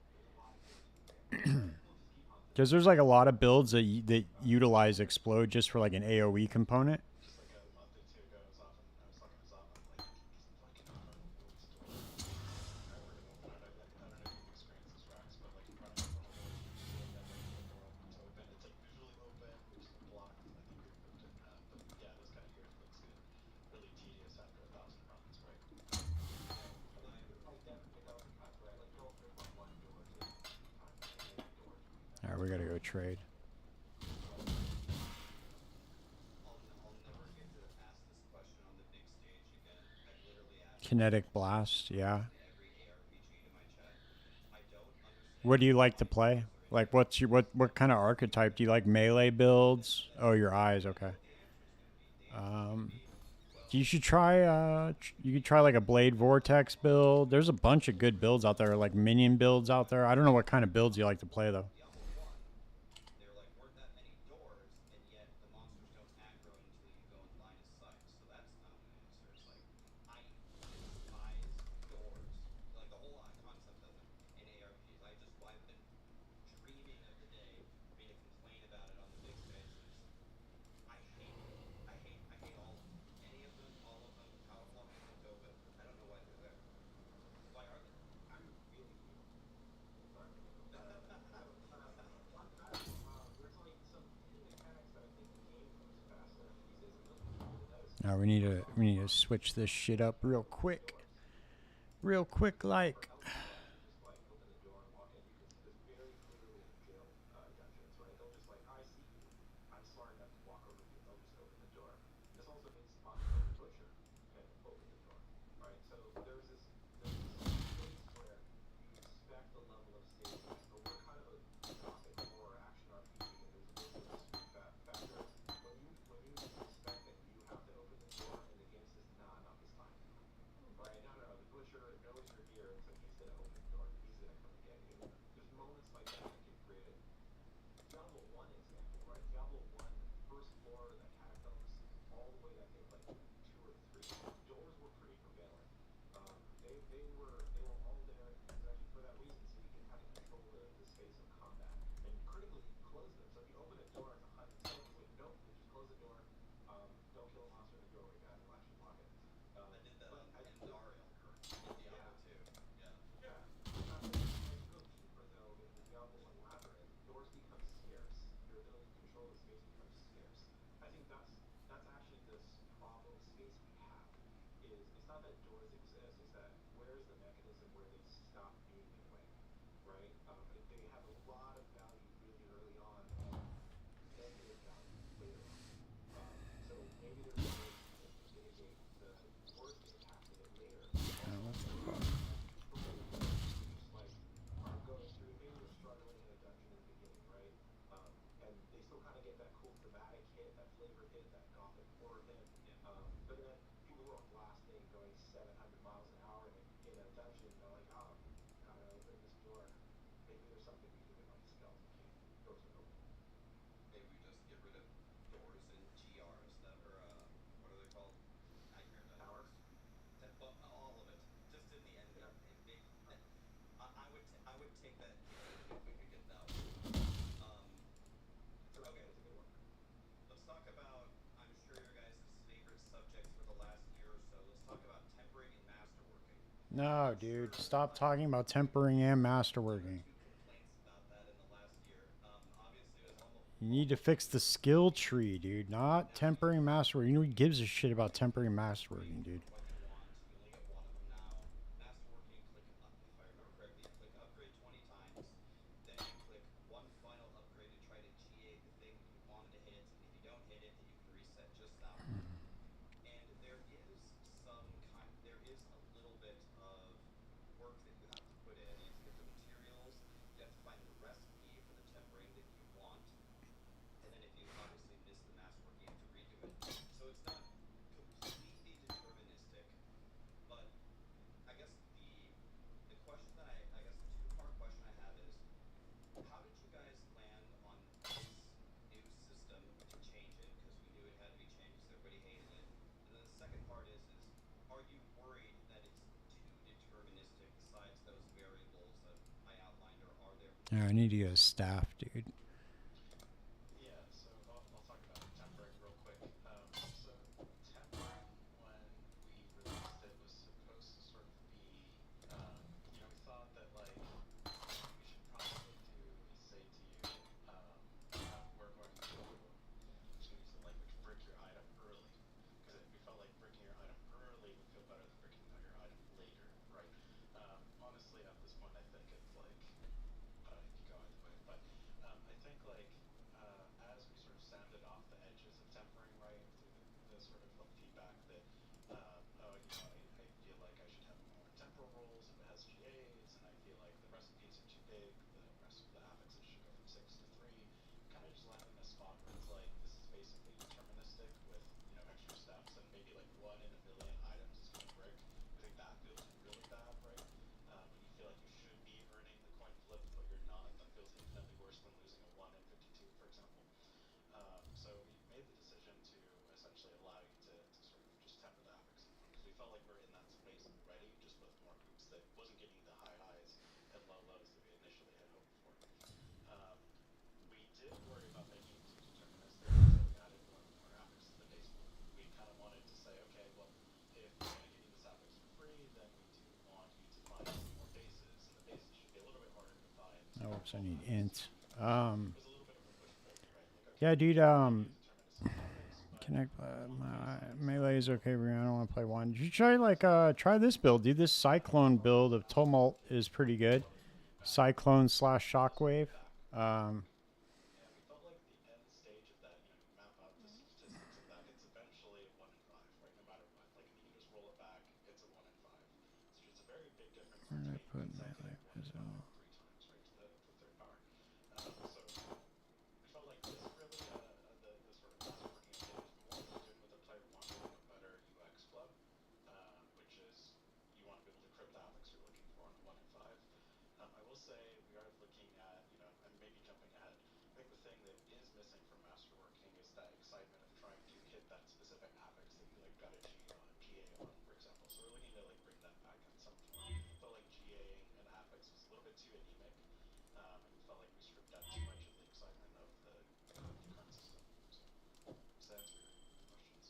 Because there's like a lot of builds that utilize explode just for like an AOE component. All right, we gotta go trade. I'll never get to ask this question on the big stage again. I've literally asked it Kinetic blast, yeah. in every ARPG to my chat. I don't What understand do you like to why play? cards are in Like, there. what's your what kind of archetype do you like? Melee builds? Oh, your eyes. Okay. The answer is going to be well, You should try. You could try like a Blade Vortex build. There's a bunch of good builds out there, like minion builds out there. I don't know what kind of builds you like to play though. Diablo 1, there like weren't that many doors, and yet the monsters don't aggro until you go in line of sight. So that's not an answer. It's like I despise doors. Like the whole concept of them in ARPs. I've been dreaming of the day for me to complain about it on the big stage. And it's I hate them. I hate all of them. Any of them, all of them, powerful enough to go, but I don't know why they're there. Why are they there? Now we need to switch this shit up real quick, like. I did that on Andariel in Diablo 2. Yeah. Yeah. Maybe we just get rid of doors and GRs that are what are they called? Nightmare dungeons. Well, all of it. Just in the end, make that. I would take that deal if we could get that one. Um, okay, let's talk about. I'm sure your guys' favorite subjects for the last year or so. Let's talk about tempering and masterworking. No, I'm sure dude, you stop had talking about tempering and one or masterworking. two complaints about that in the last year. Obviously, it was You need to almost fix the skill tree, dude, not now you tempering masterworking. You know who gives a shit about tempering masterworking, dude? for what you want. You only get one of them now. Masterworking, if I remember correctly, you click upgrade 20 times. Then you click one final upgrade to try to GA the thing that you wanted to hit. And if you don't hit it, then you can reset just that one. And there is a little bit of work that you have to put in. You have to get the materials. You have to find the recipe for the tempering that you want. And then if you obviously miss the masterwork, you have to redo it. So it's not completely deterministic, but I guess the question that I I need to get a staff, dude. Yeah, so I'll talk about tempering real quick. So tempering, when we released it, was supposed to sort of be, we thought that like we should probably do a say to you. We're going to, I'm just going to use the language, brick your item early, because we felt like bricking your item early would feel better than bricking your item later, right? Honestly, at this point, I think it's like it could go either way. But I think like as we sort of sanded off the edges of tempering, right, through the sort of like feedback that I feel like I should have more temporal rolls if it has GAs, and I feel like the recipes are too big. The affixes should go from 6 to 3. We kind of just landed in a spot where it's like this is basically deterministic with extra steps, and maybe like 1 in a million items is going to brick. I think that feels really bad, right? When you feel like you should be earning the coin flip, but you're not, that feels infinitely worse than losing a 1 in 52, for example. So we made the decision to essentially allow you to sort of just temper the affix in one, because we felt like we're in that space already, just with more hoops that wasn't giving you the high highs and low lows that we initially had hoped for. Um, we did worry about making it too deterministic, so we added more affixes to the base pool. We kind of wanted to say, okay, well, if we're going to give you this affix for free, then we do want you to find some more bases, and the bases should be a little bit harder to find Oh, for oops, I 12 need affixes int. a week. It was a little bit of a push-pull, right? Like, okay, Yeah, we dude. can give you a deterministic affix, but Connect. we want the base affix to Melee be is okay, lower. Brian. I don't want to play one. You try try this build, dude. This Cyclone build of Tumult is pretty good. Cyclone / Shockwave. Feedback. Um, And we felt like the end stage of that, you map out the statistics of that, it's eventually a 1 in 5, right? No matter what. Like, if you can just roll it back, it's a 1 in 5. So it's a very big difference where did I between put itself getting melee 1 in 5 visible? 3 times, right, to the third power. So we felt like this really, the sort of last working update is more to do with the player wanting a better UX flow, which is you want to be able to crypt affix you're looking for on a 1 in 5. I will say we are looking at, and maybe jumping ahead, I think the thing that is missing from masterworking is that excitement of trying to hit that specific affix that you like got a GA on, for example. So we're looking to like bring that back in some form. Felt like GAing an affix was a little bit too anemic, and we felt like we stripped out too much of the excitement of the current system. So does that answer your questions?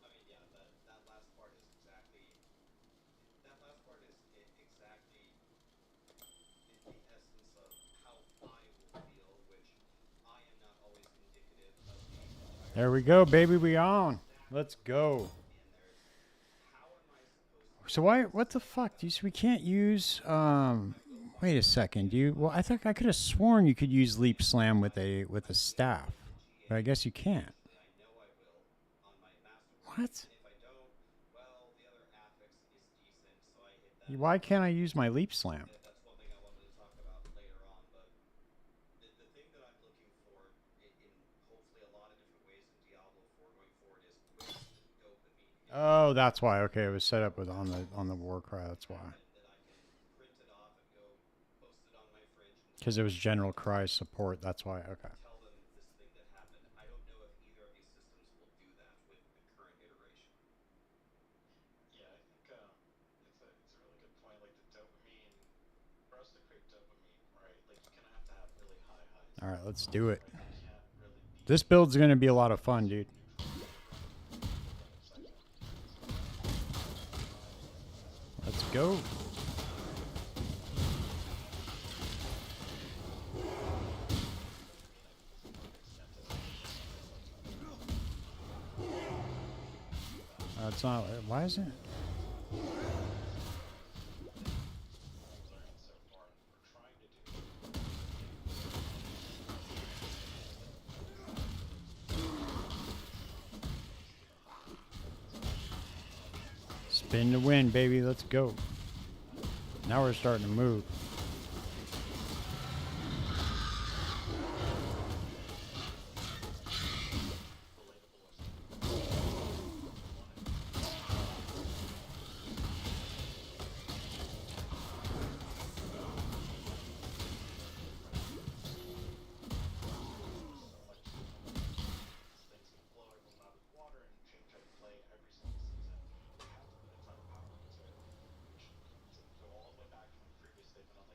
I mean, yeah, that last part is exactly exactly the essence of how I will feel, which I am not always indicative of the entire There we go, system. baby. We That's on. exactly Let's what go. confuses me, and there's how am I supposed to So look at why? this What as the like fuck? We a can't use. I will Wait a find the second, GA dude. Well, I file think I could have and sworn you could use Leap and Slam with I a I feel staff, like the but I GA guess you can't. eventually I know I will on my masterworking, What? and if I don't, well, the other affix is decent, so I hit that as Why can't I well. use my Leap Slam? That's one thing I wanted to talk about later on, but the thing that I'm looking for in hopefully a lot of different ways in Diablo 4 going forward is where's the dopamine hit? Oh, that's Where's why. the Okay, it was set up with on the affix war cry. That's why. that I can print it off and go post it on my fridge and Because tell it my was general friends cry and support. That's why. Okay. tell them this thing that happened. I don't know if either of these systems will do that with the current iteration. Yeah, I think it's a really good point. Like the dopamine, for us to create dopamine, right? Like you kind of have to have really high highs All and right, low let's do lows, it. right? You can't really This be build's gonna be a lot of in a fun, sort dude. of neutral equilibrium to build that excitement. So we want to be as high as possible. Let's go. Dopamine, I think, is a perfect statistic for us to like think about. It's not. Why is it? So what we've learned so far and what we're trying to do is really statistic to the high. So Spin to win, baby. Let's go. Now we're starting to move. relatable or something like that. So we wanted to do that. Because there's so much seasonal variation, right? This thing's going to blow everyone out of the water and change how you play every single season. We have to put a ton of power into it, which to go all the way back to my previous statement on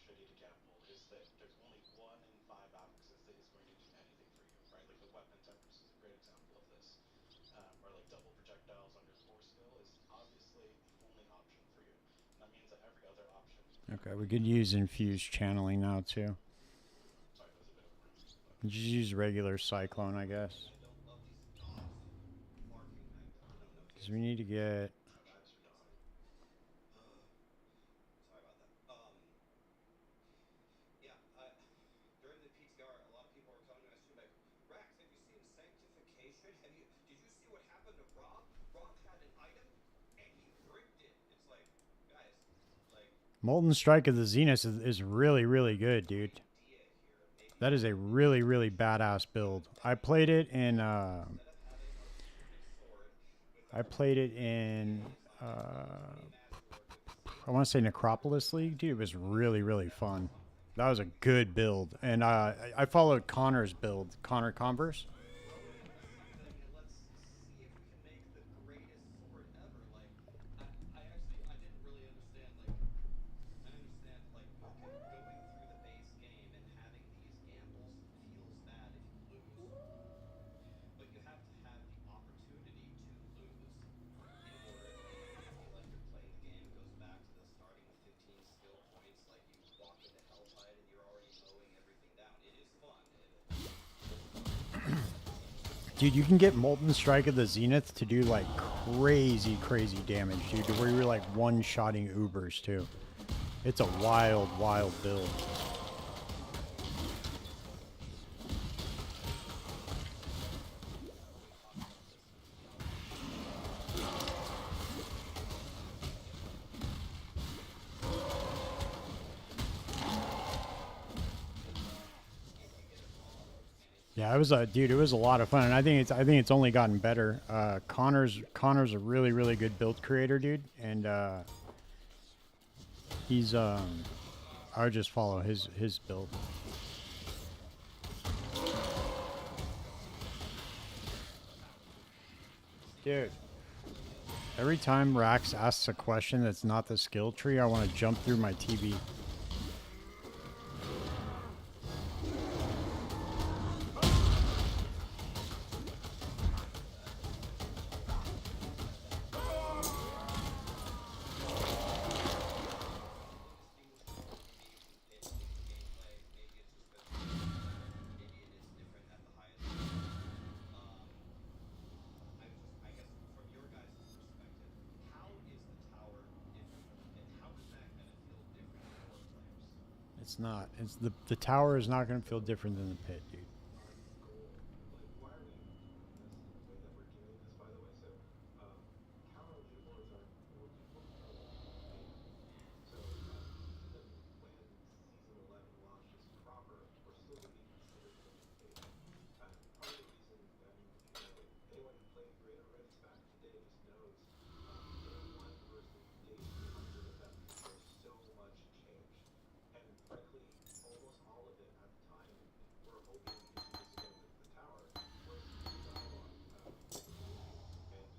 shitty to gamble is that there's only 1 in 5 axes that is going to do anything for you, right? Like the weapon tempest is a great example of this. Or like double projectiles on your core skill is obviously the only option for you. And that means that every other option you Okay, know we that you could have use infused channeling now too. sorry, that was a bit over my head. But Just use regular cyclone, I guess. I don't love these dogs barking. No, no Because we TNT. need to get. oh, she was your dog. Sorry about that. Yeah, during the PTR, a lot of people were coming to my stream like, Rex, have you seen Sanctification? Did you see what happened to Rob? Rob had an item and he bricked it. It's like, guys, like, Molten Strike of the Zenith is really, really good, dude. idea here. Maybe That is a really, really badass build. I played it in. instead of having a stupid sword with I a played it in. face on it, a 20 sword with the same I want to say Necropolis League, dude. It was really, really fun. That was a good build, and I followed Connor's build, Connor Converse. throw it into something and let's see if we can make the greatest sword ever. Like, I didn't really understand. Like, I understand like going through the base game and having these gambles feels bad if you lose, but you have to have the opportunity to lose in order to make it feel like you're playing the game. It goes back to the starting with 15 skill points, like you walk into Helltide and you're already mowing everything down. It is fun. It is fun. Dude, you can get Molten Strike of the Zenith to do like crazy, crazy damage, dude. To where you're like one-shotting Ubers too. It's a wild, wild build. Yeah, it was a dude. It was a lot of fun, and I think it's only gotten better. Connor's a really, really good build creator, dude, and he's I would just follow his build. Dude, every time Rax asks a question that's not the skill tree, I want to jump through my TV. Indistinguishable to me from Pit in gameplay. Maybe it's just because it's simpler. Maybe it is different at the highest level. Um, I guess from your guys' perspective, how is the tower different from the pit? How is that going to feel different for players? It's not. It's the tower is not going to feel different than the pit, dude. Our goal, like why are we doing this in the way that we're doing this, by the way? So, counter leaderboards are more people playing the game. So, even when season 11 launches proper, we're still going to be considered in the beta. And part of the reason, I mean, anyone who played Greater Rifts back in the day just knows, day one versus day 300 of that, there's so much change. And frankly, almost all of it at the time, and we're hoping we can do this again with the tower, was through dialogue with the community,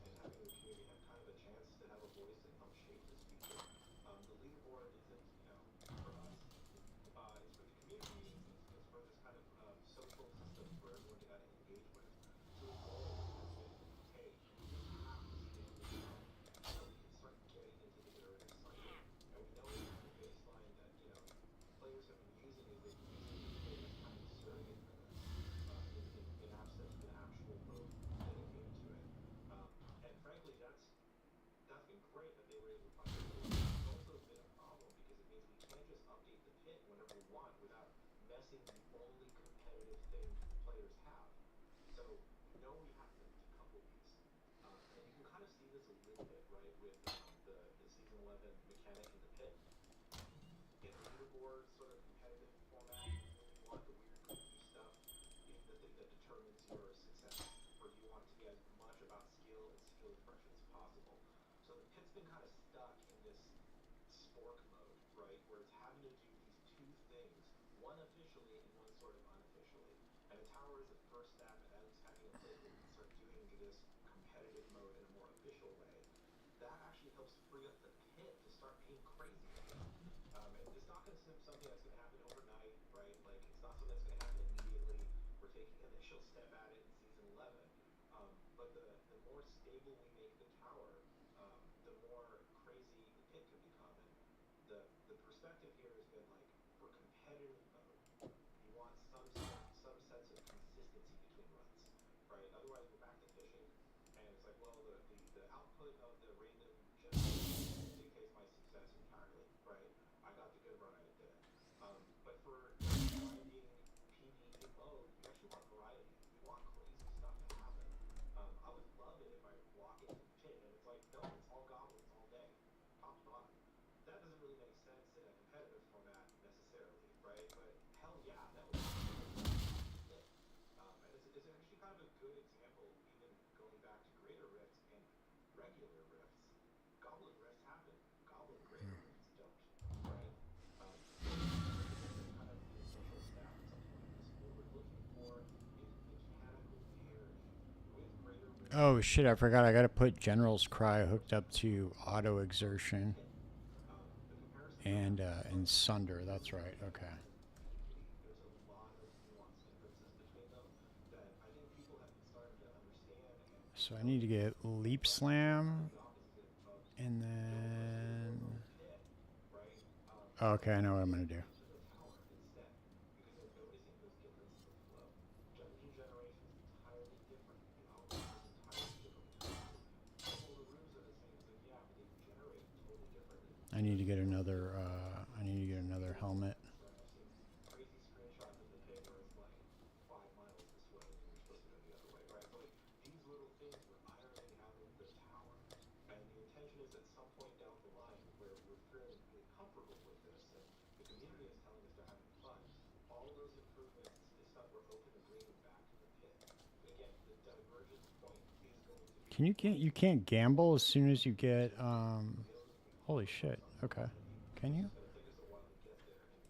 and having the community have kind of a chance to have a voice and help shape this future. The leaderboard isn't, for us, it's for the community, it's for this kind of social system for everyone to kind of engage with. So the goal has been, hey, we just have to scale this up so we can start getting into the iterative cycle. And we know the baseline that, players have been using is they've been using the pit as kind of a surrogate for this, in absence of an actual mode dedicated to it. And frankly, that's been great that they were able to find a solution. It's also been a problem because it means we can't just update the pit whenever we want without messing the only competitive thing players have. So we know we have to decouple these. And you can kind of see this a little bit, right, with the season 11 mechanic in the pit. In a leaderboard sort of competitive format, you really want the weird kooky stuff being the thing that determines your success, or you want it to be as much about skill and skill expression as possible. So the pit's been kind of stuck in this spork mode, right, where it's having to do these two things, one officially and one sort of unofficially. And the tower is the first step, and as having a place where we can start doing this competitive mode in a more official way, that actually helps free up the pit to start being crazy again. And it's not going to something that's going to happen overnight, right? Like it's not something that's going to happen immediately. We're taking an initial step at it in season 11. But the more stable we make the tower, the more crazy the pit could become. And the perspective here has been like for competitive mode, you want some sense of consistency between runs, right? Otherwise, we're back to fishing, and it's like, well, the output of the random generation dictates my success entirely, right? I got the good run, I did it. But for grinding PvE mode, you actually want variety. You want crazy stuff to happen. I would love it if I walk into the pit and it's like, no, it's all goblins all day, top to bottom. That doesn't really make sense in a competitive format necessarily, right? But hell yeah, that would be really fun to hit. And it's actually kind of a good example, even going back to Greater Rifts and regular Rifts. Goblin Rifts happen, Goblin Greater Rifts don't, right? So I think that's kind of the initial step at something like this. What we're looking for is mechanical parity with Greater Rifts. Oh shit, I forgot I gotta put General's Cry hooked up to auto exertion The comparison for that is and like Sunder. That's Greater right, Rifts okay. and PvP. There's a lot of nuanced differences between them that I think people have been starting to understand and So I need to notice. get Leap But it's kind of Slam the opposite of and no pressure or then... no pit, right? Okay, I know what I'm Get gonna do. into the tower instead because you're noticing those differences of flow. Dungeon generation is entirely different. The algorithm is entirely different between the two. Couple of the rooms are the same. It's like, yeah, but they generate totally differently. I need to There's get no another, real alignment. I need to get It's another pure helmet. chance, right? I've seen crazy screenshots of the pit where it's like 5 miles this way and you're supposed to go the other way, right? So like these little things we're ironing out in the tower. And the intention is at some point down the line where we're feeling really comfortable with this and the community is telling us they're having fun, all those improvements is stuff we're open to bringing back to the pit. But again, the divergence point is going to be You once can't gamble as soon as you get, skills that we holy offer on shit, some okay. quantity. Can It's you? just going to take us a while to get there, and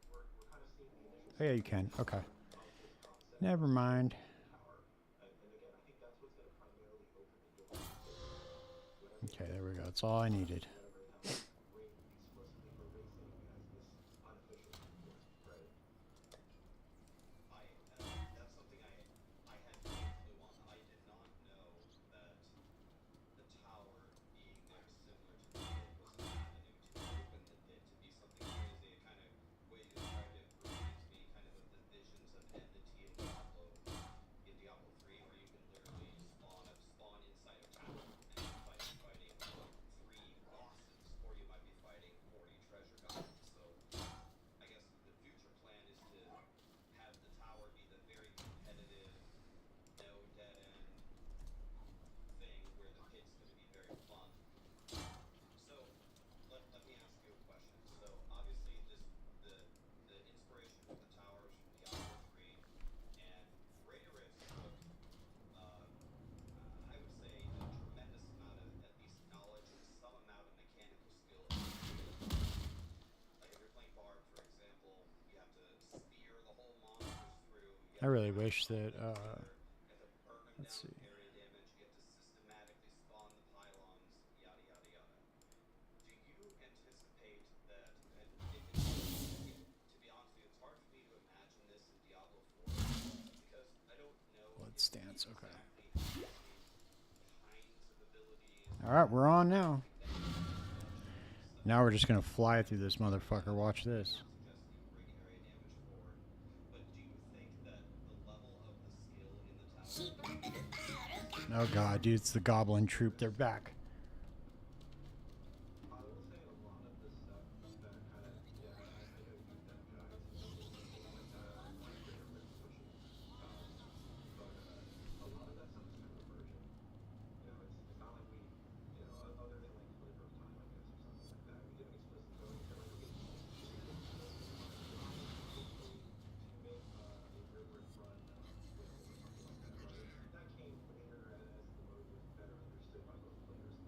we're kind of seeing the initial Oh yeah, you steps can, okay. of this concept Never mind. in the tower. And again, I think that's what's going to primarily open the door is whatever Okay, there we go, improvements that's all I or needed. whatever the hell we can bring explicitly for racing as this unofficial support, right? That's something I had no clue on. I did not know that the tower being there similar to the pit was an avenue to open the pit to be something crazy. It kind of way you described it reminds me kind of the visions of Enmity in Diablo 3, where you can literally spawn inside a tower and you might be fighting 3 bosses, or you might be fighting 40 treasure goblins. So I guess the future plan is to have the tower be the very competitive, no dead end thing where the pit's going to be very fun. So let me ask you a question. So obviously the inspiration for the towers from Diablo 3 and Greater Rifts took I would say a tremendous amount of at least knowledge and some amount of mechanical skill into the towers. Like if you're playing Bard, for example, you have to spear the whole monsters through. You I have to really mash wish that, pylons together. You have to burn them let's down see. with area damage. You have to systematically spawn the pylons. Yada yada yada. Do you anticipate that? And to be honest with you, it's hard for me to imagine this in Diablo 4 because I don't know Blood if we stance, okay. exactly have the same kinds of abilities Alright, we're on or now. anything that needs to be done to the setup. Now we're just gonna fly through this And motherfucker, watch I'm this. not suggesting you bring area damage forward, but do you think that the level of the skill in the tower Oh god, dude, it's the goblin troop, they're back. I will say a lot of the stuff that kind of, yeah, I know you death guys and things like that are Greater Rift switchy. Um, but a lot of that stuff is kind of emergent. You know, it's not like we, you know, other than like flavor of time, I guess, or something like that. We didn't explicitly go in and say like, okay, here's the time allotted explicitly to make a Greater Rift run build or something like that, right? That came later as the mode was better understood by both players.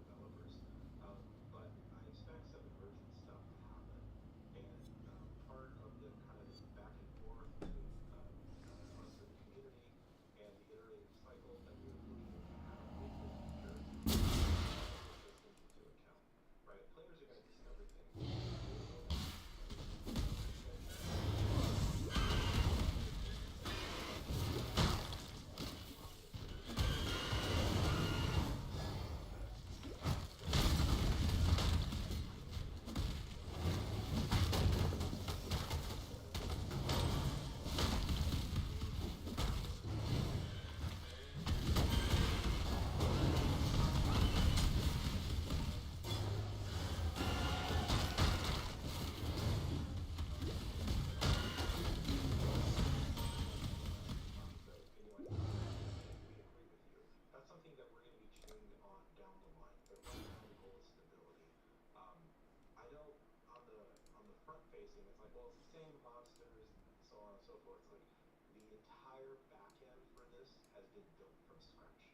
like, well, it's the same monsters and so on and so forth. It's like the entire back end for this has been built from scratch,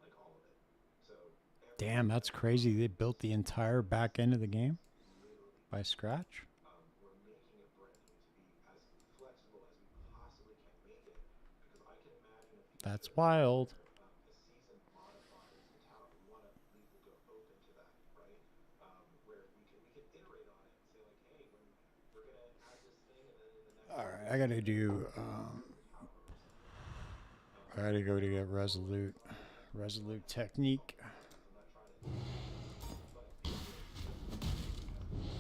like all of it. So Damn, that's crazy. They built the entire back end of the game by scratch. we're making it brand new to be as flexible as we possibly can make it, because I can imagine a That's future wild. where a season modifies the talent. We want to leave the door open to that, right? Where we can iterate on it and say like, hey, when we're gonna add this thing, and then in the next All right, I gotta do. the tower or something like that. I gotta go to get resolute technique. I'm not trying to do that, but the idea is just as flexible as we can make it.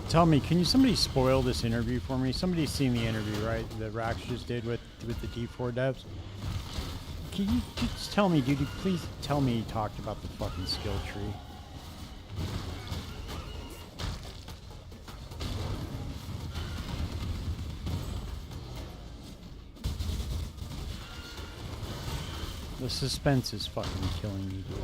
Tell me, can you somebody spoil this interview for me? Somebody's seen the interview, right? That Rax just did with the D4 devs. Can you just tell me, dude? Please tell me he talked about the fucking skill tree. The suspense is fucking killing me, dude.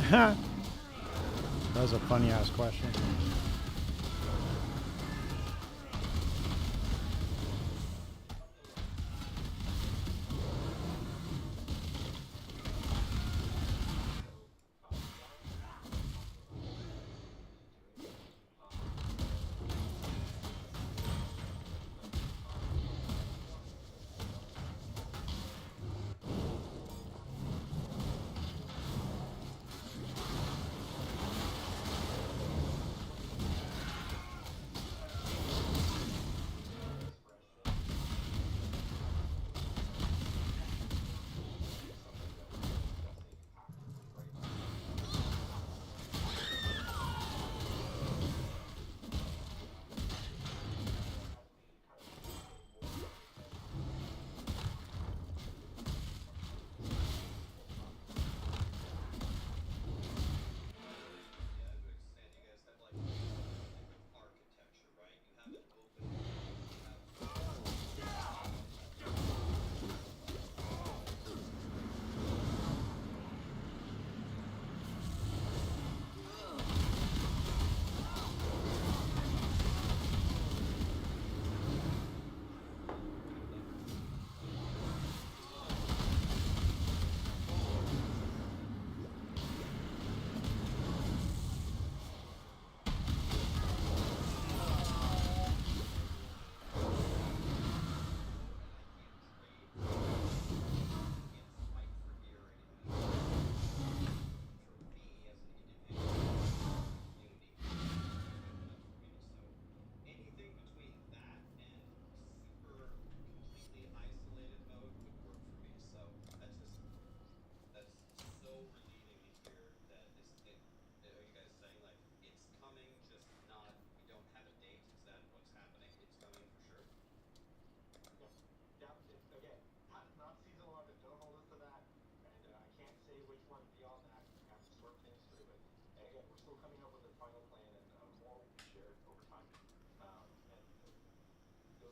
That was a funny ass question.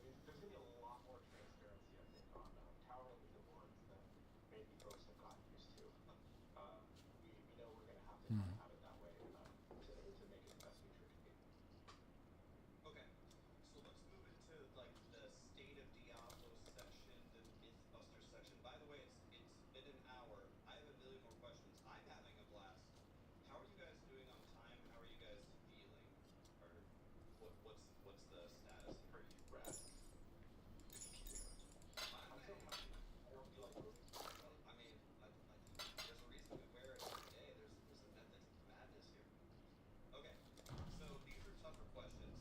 there's gonna be a lot more transparency, I think, on tower levels and boards than maybe folks have gotten used to. We know we're gonna have to kind of have it that way to make it the best feature it can be. Okay, so let's move into like the state of Diablo section, the Mythbuster section. By the way, it's been an hour. I have a million more questions. I'm having a blast. How are you guys doing on time? How are you guys feeling? Or what's the status? Are you rest? I'm so happy. I don't feel like moving too much. I mean, there's a reason we wear it every day. There's a method to the madness here. Okay, so these are tougher questions.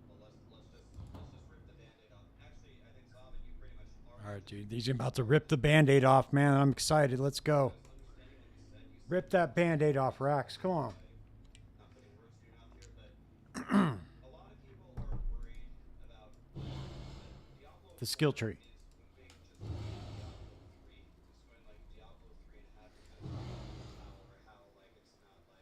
But let's just rip the band-aid off. Actually, I think Zava, you pretty much All right, already dude. These are about to rip the Band-Aid off, man. I'm excited. Let's go. understanding what you said. You Rip that Band-Aid off, Rax. Come on. not putting words in your mouth here, but a lot of people are worried about Diablo The skill 4 tree. is moving just like Diablo 3. Just when like Diablo 3 and a half is kind of over how like it's not like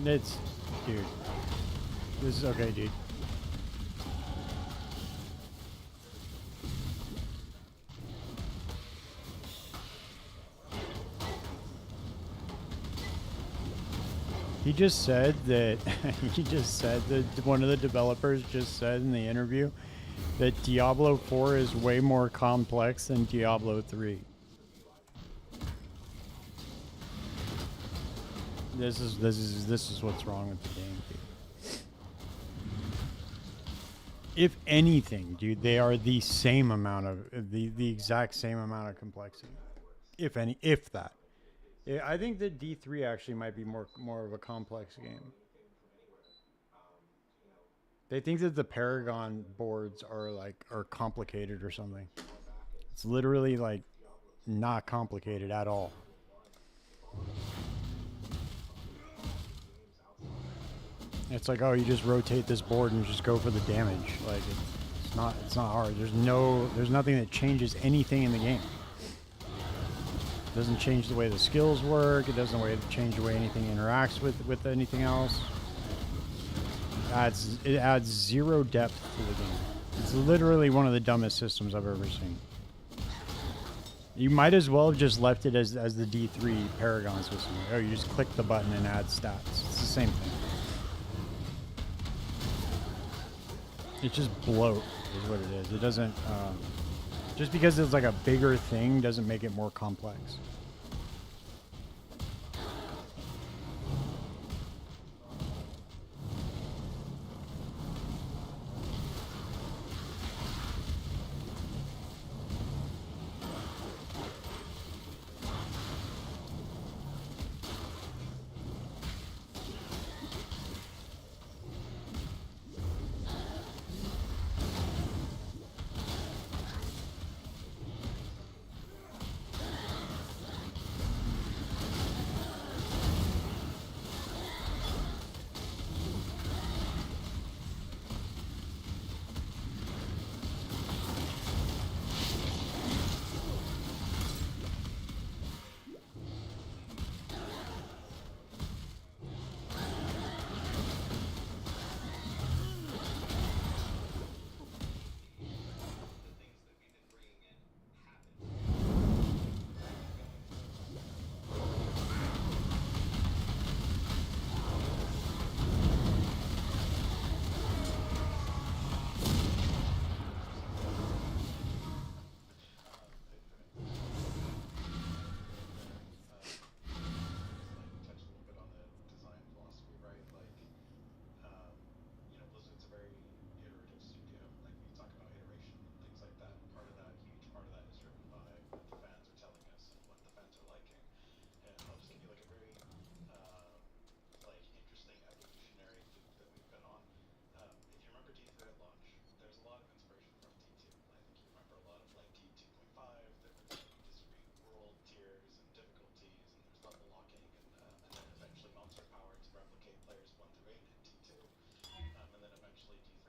It's, dude. This is okay, dude. He just said that one of the developers just said in the interview that Diablo 4 is way more complex than Diablo 3. This is what's wrong with the game, dude. If anything, dude, they are the same amount of the exact same amount of complexity. If that. Yeah, I think the D3 actually might be more of a complex game. They think that the Paragon boards are complicated or something. It's literally like not complicated at all. It's like, oh, you just rotate this board and just go for the damage. Like it's not hard. There's nothing that changes anything in the game. It doesn't change the way the skills work. It doesn't change the way anything interacts with anything else. It adds zero depth to the game. It's literally one of the dumbest systems I've ever seen. You might as well have just left it as the D3 Paragon system. Oh, you just click the button and add stats. It's the same thing. It's just bloat is what it is. It doesn't, just because it's like a bigger thing doesn't make it more complex.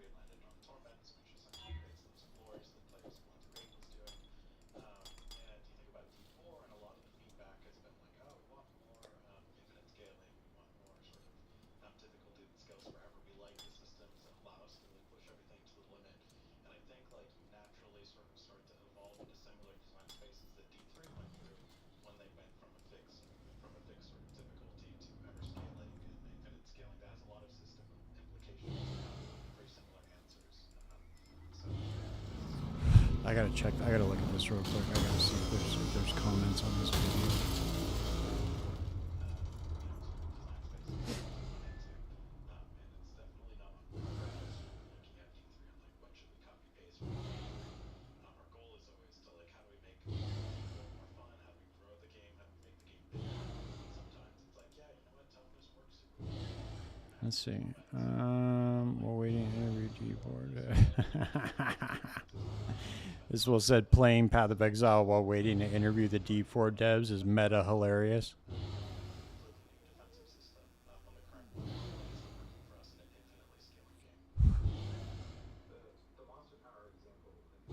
we landed on Torments, which essentially creates those floors that players want to rate was doing. And you think about D4, and a lot of the feedback has been like, oh, we want more infinite scaling, we want more sort of difficulty that scales forever. We like the systems that allow us to really push everything to the limit. And I think like you naturally sort of start to evolve into similar design spaces that D3 went through when they went from a fixed sort of difficulty to ever scaling and infinite scaling. That has a lot of system implications that have very similar answers. So I gotta check. I gotta look at this real quick. I gotta see if there's comments on this video. sort of design spaces that we went into, and it's definitely not unrealistic looking at D3 and like what should we copy paste from D3. Our goal is always to like how do we make D4 more fun? How do we grow the game? How do we make the game bigger? And sometimes it's like, yeah, you know what, toughness works super well. Let's see. While waiting to interview G-board. This will said playing Path of Exile while waiting to interview the D4 devs is meta hilarious. Completely new defensive system when the current one isn't working for us in an infinitely scaling game. The monster power example and all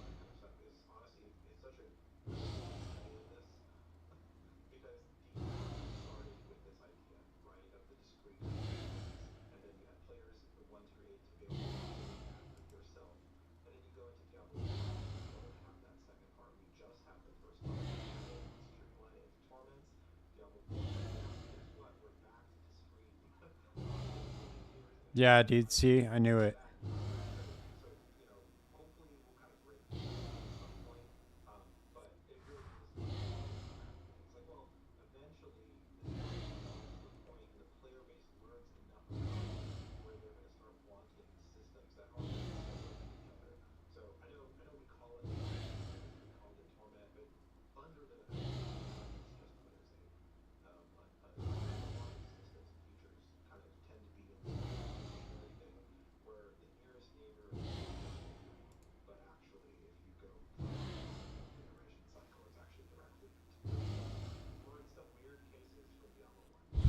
that kind of stuff is honestly it's such a good study of this because D3 started with this idea, right, of the discrete components, and then you had players, the 1 through 8, to be able to create that for yourself, and then you go into Diablo 1, we don't have that second part, we just have the first part. We added Security 1 into Torments, Diablo 4, and now guess what? We're back to discrete. Yeah, dude. See, I knew it. So, you know, hopefully we'll kind of break through at some point. But it really is like it's like, well, eventually this evolves to the point and the player base learns enough about it where they're going to start wanting systems that aren't really similar to each other. So I know we call it we called it Torment, but under the it's just what is a lot of systems and features kind of tend to be in this evolutionary thing where the nearest neighbor is but actually if you go iteration cycle it's actually directly or in some weird cases from Diablo 1.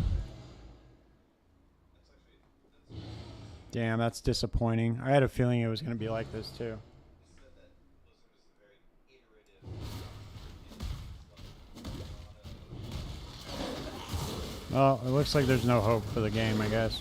Damn, that's disappointing. I had a feeling it was gonna be like this too. You said that Blizzard is a very iterative Well, it looks like there's no hope for the game, I guess.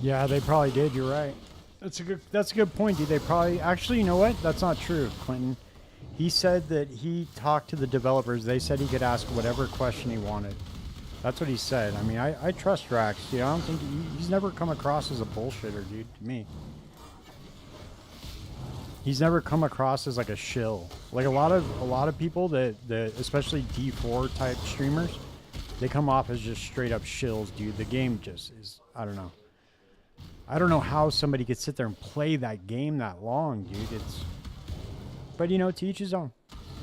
Yeah, they probably did. You're right. That's a good point, dude. They probably actually, you know what? That's not true, Clinton. He said that he talked to the developers. They said he could ask whatever question he wanted. That's what he said. I mean, I trust Rax. Dude, I don't think he's never come across as a bullshitter, dude. To me, he's never come across as like a shill. Like a lot of people that especially D4 type streamers, they come off as just straight up shills, dude. The game just is. I don't know. I don't know how somebody could sit there and play that game that long, dude. But you know, to each his own.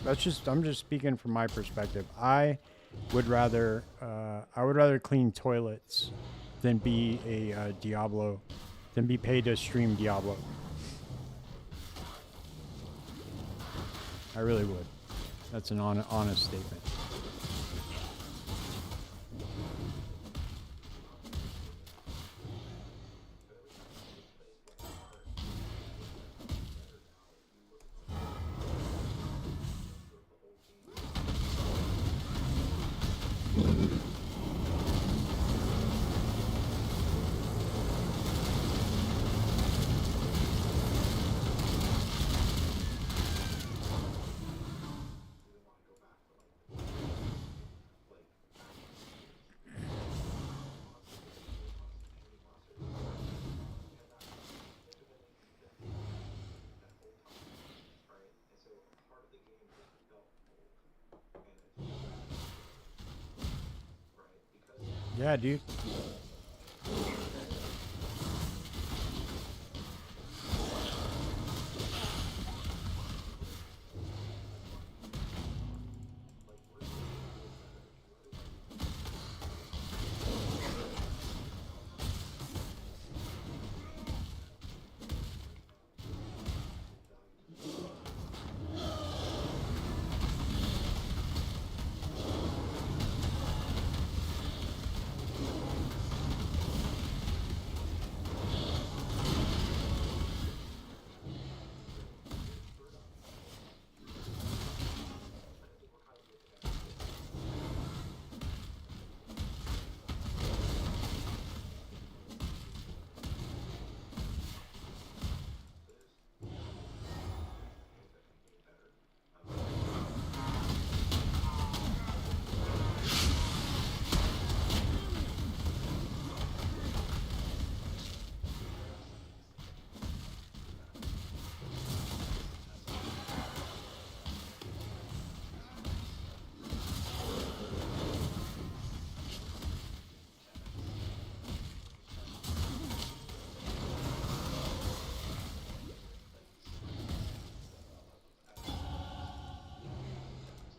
I'm just speaking from my perspective. I would rather clean toilets than be a Diablo, than be paid to stream Diablo. I really would. That's an honest statement. Yeah, dude.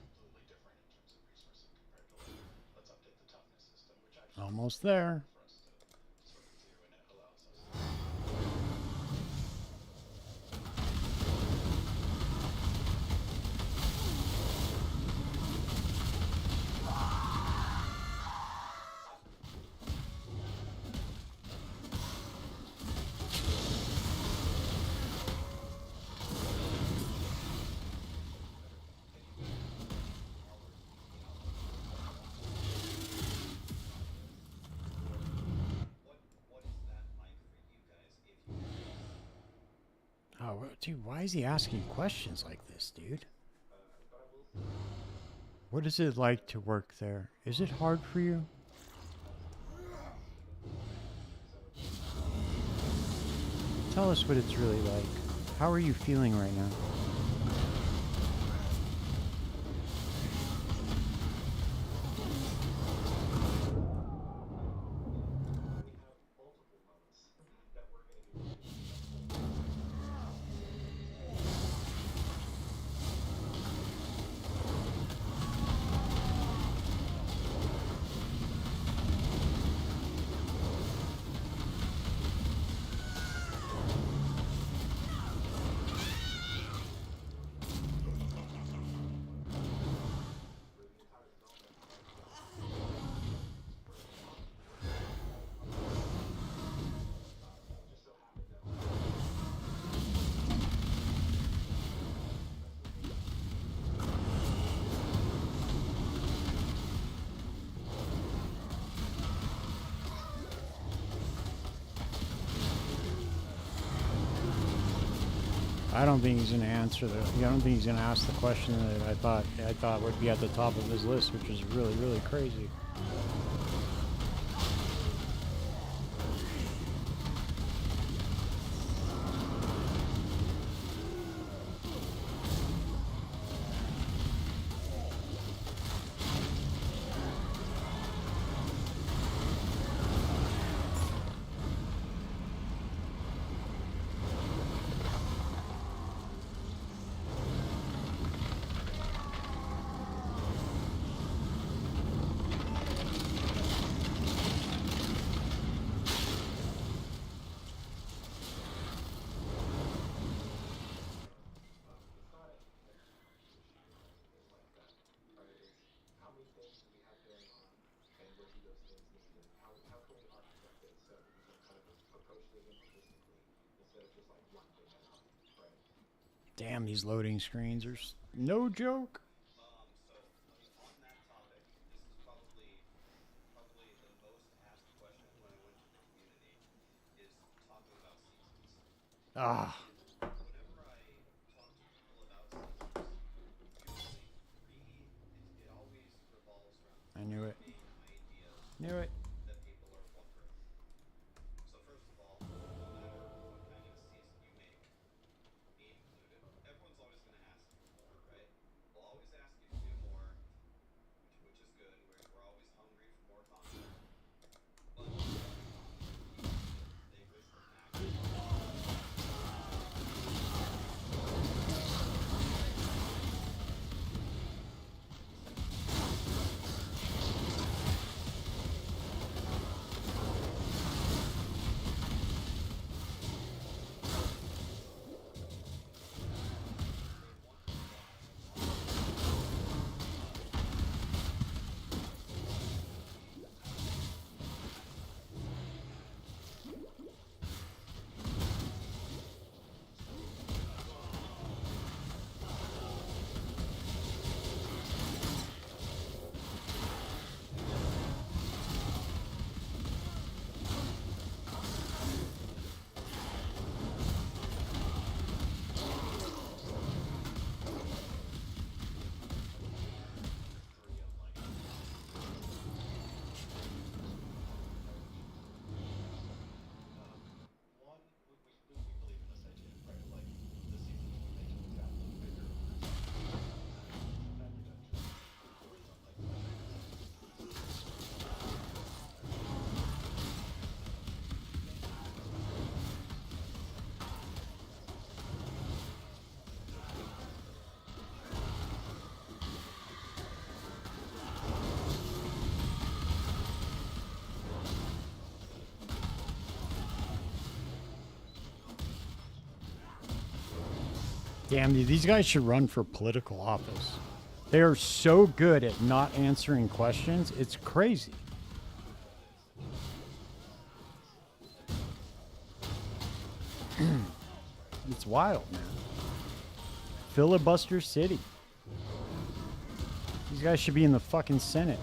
completely different in terms of resourcing compared to later. Let's update the toughness system, which actually Almost makes it there. easier for us to sort of do, and it allows us to. What is that like for you guys if you Oh, dude, why is he asking questions like this, dude? What is it like to work there? Is it hard for you? Tell us what it's really like. How are you feeling right now? I don't think he's going to answer the. I don't think he's going to ask the question that I thought would be at the top of his list, which is really, really crazy. Damn, these loading screens are no joke. so I mean on that topic, this is probably the most asked question when I went to the community is talking about seasons. Ah, And whenever I talk to people about seasons, usually it always revolves around I knew three it. main ideas Knew it. that people are wondering. So first of all, no matter what kind of season you make, me included, everyone's always going to ask for more, right? We'll always ask you to do more, which is good. We're always hungry for more content. Damn, dude, these guys should run for political office. They are so good at not answering questions. It's crazy. It's wild, man. Filibuster City. These guys should be in the fucking Senate.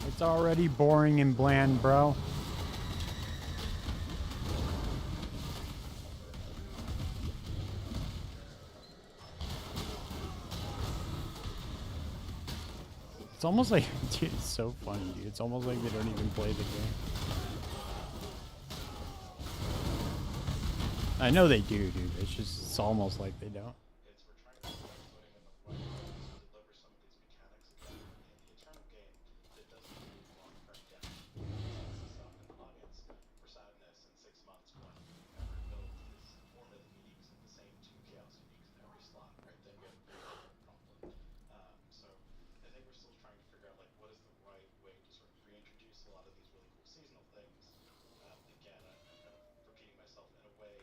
It's already boring and bland, bro. It's almost like, dude, it's so funny, dude. It's almost like they don't even play the game. I know they do, dude. It's just, it's almost like they don't. It's we're trying to figure out putting in the right ways to deliver some of these mechanics again. In the Eternal game, that doesn't do long-term damage. This stuff in the audience for sadness in 6 months when every build is 4 mythic uniques and the same 2 chaos uniques in every slot, right? Then we have a very different problem. So I think we're still trying to figure out like what is the right way to sort of reintroduce a lot of these really cool seasonal things. Again, I'm kind of repeating myself in a way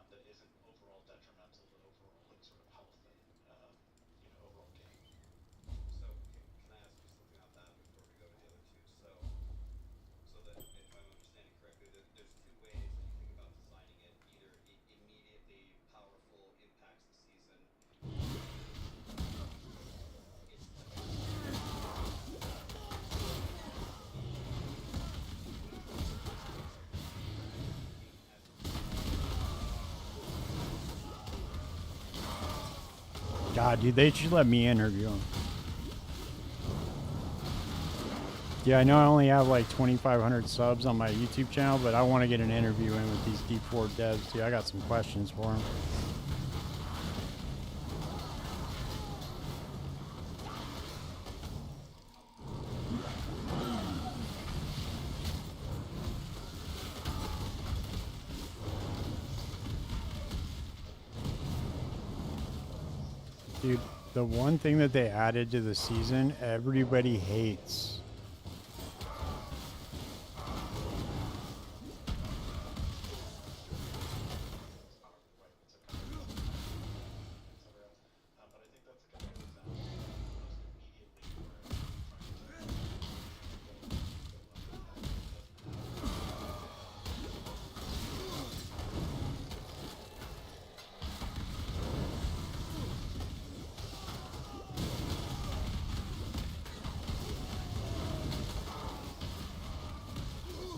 that isn't overall detrimental to overall like sort of health and overall game. So can I ask you something about that before we go to the other two? So that if I'm understanding correctly, there's two ways that you think about designing it. Either it immediately powerful impacts the season. It's like God, dude, they should let me interview him. Yeah, I know I only have like 2,500 subs on my YouTube channel, but I want to get an interview in with these Deep 4 devs, dude. I got some questions for them. Dude, the one thing that they added to the season, everybody hates. But I think that's a good example most immediately where we're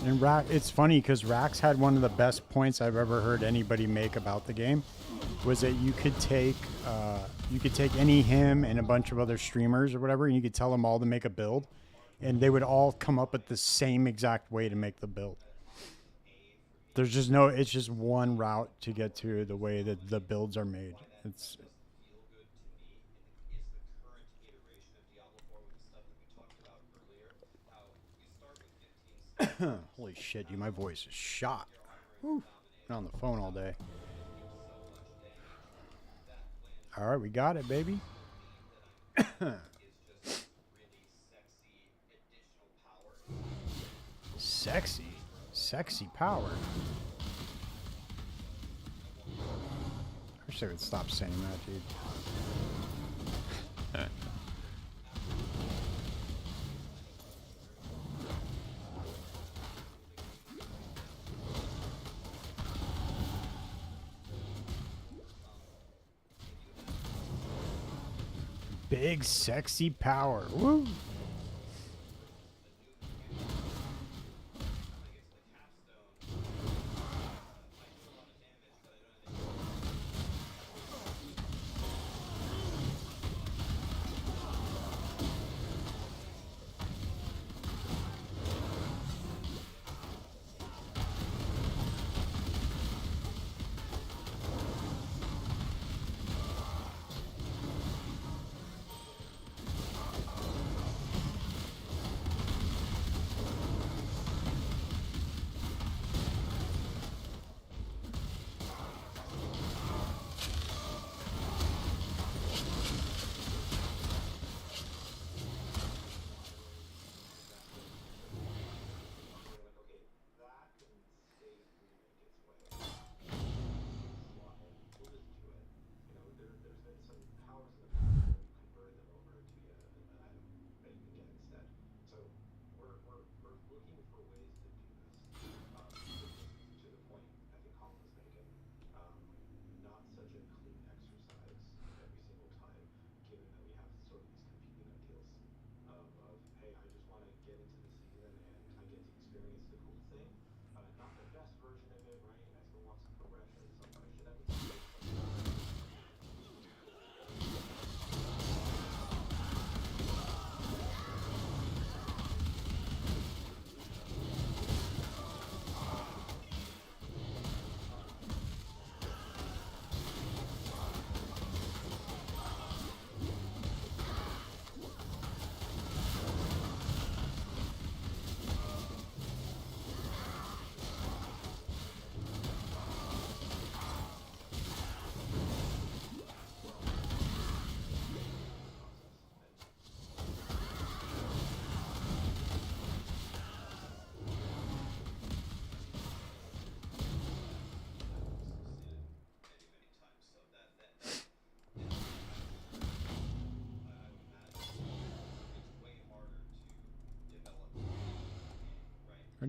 trying And it's funny because Rax had one of the best points I've ever heard anybody make about the game, was that you could take any him and a bunch of other streamers or whatever, and you could tell them all to make a build, and they would all come up with the same exact way to make the build. There's just no, it's just one route to get to the way that the builds are made. It's feel good to me is the current iteration of Diablo 4 with the stuff that we talked about earlier. How you start with 15 slots, holy shit, dude, my voice is shot. armor Been on the phone all day. so much damage that when All right, we got it, baby. is just really sexy additional power. Sexy power. I wish I would stop saying that, dude. Big sexy power. Woo!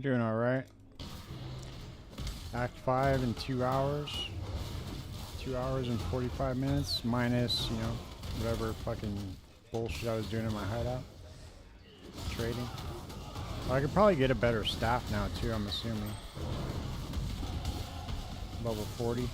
doing all right. Act 5 in 2 hours. 2 hours and 45 minutes, minus, you know, whatever fucking bullshit I was doing in my hideout. Trading. Well, I could probably get a better staff now, too, I'm assuming. Level 40.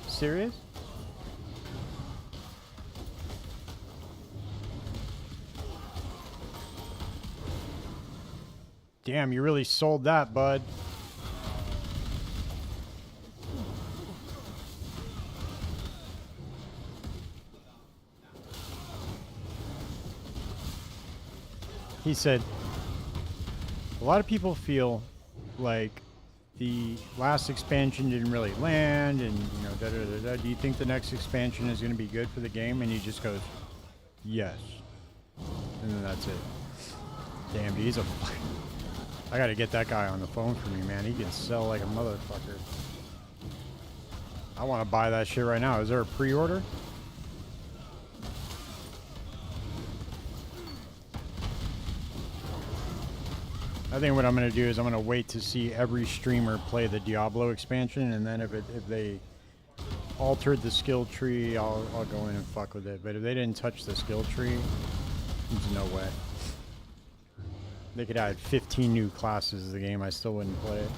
Serious? Damn, you really sold that, bud. He said, a lot of people feel like the last expansion didn't really land, and you know, da da da da. Do you think the next expansion is going to be good for the game? And he just goes, yes. And then that's it. Damn, dude, he's a. I got to get that guy on the phone for me, man. He can sell like a motherfucker. I want to buy that shit right now. Is there a pre-order? I think what I'm going to do is I'm going to wait to see every streamer play the Diablo expansion, and then if they altered the skill tree, I'll go in and fuck with it. But if they didn't touch the skill tree, there's no way. They could add 15 new classes to the game, I still wouldn't play it.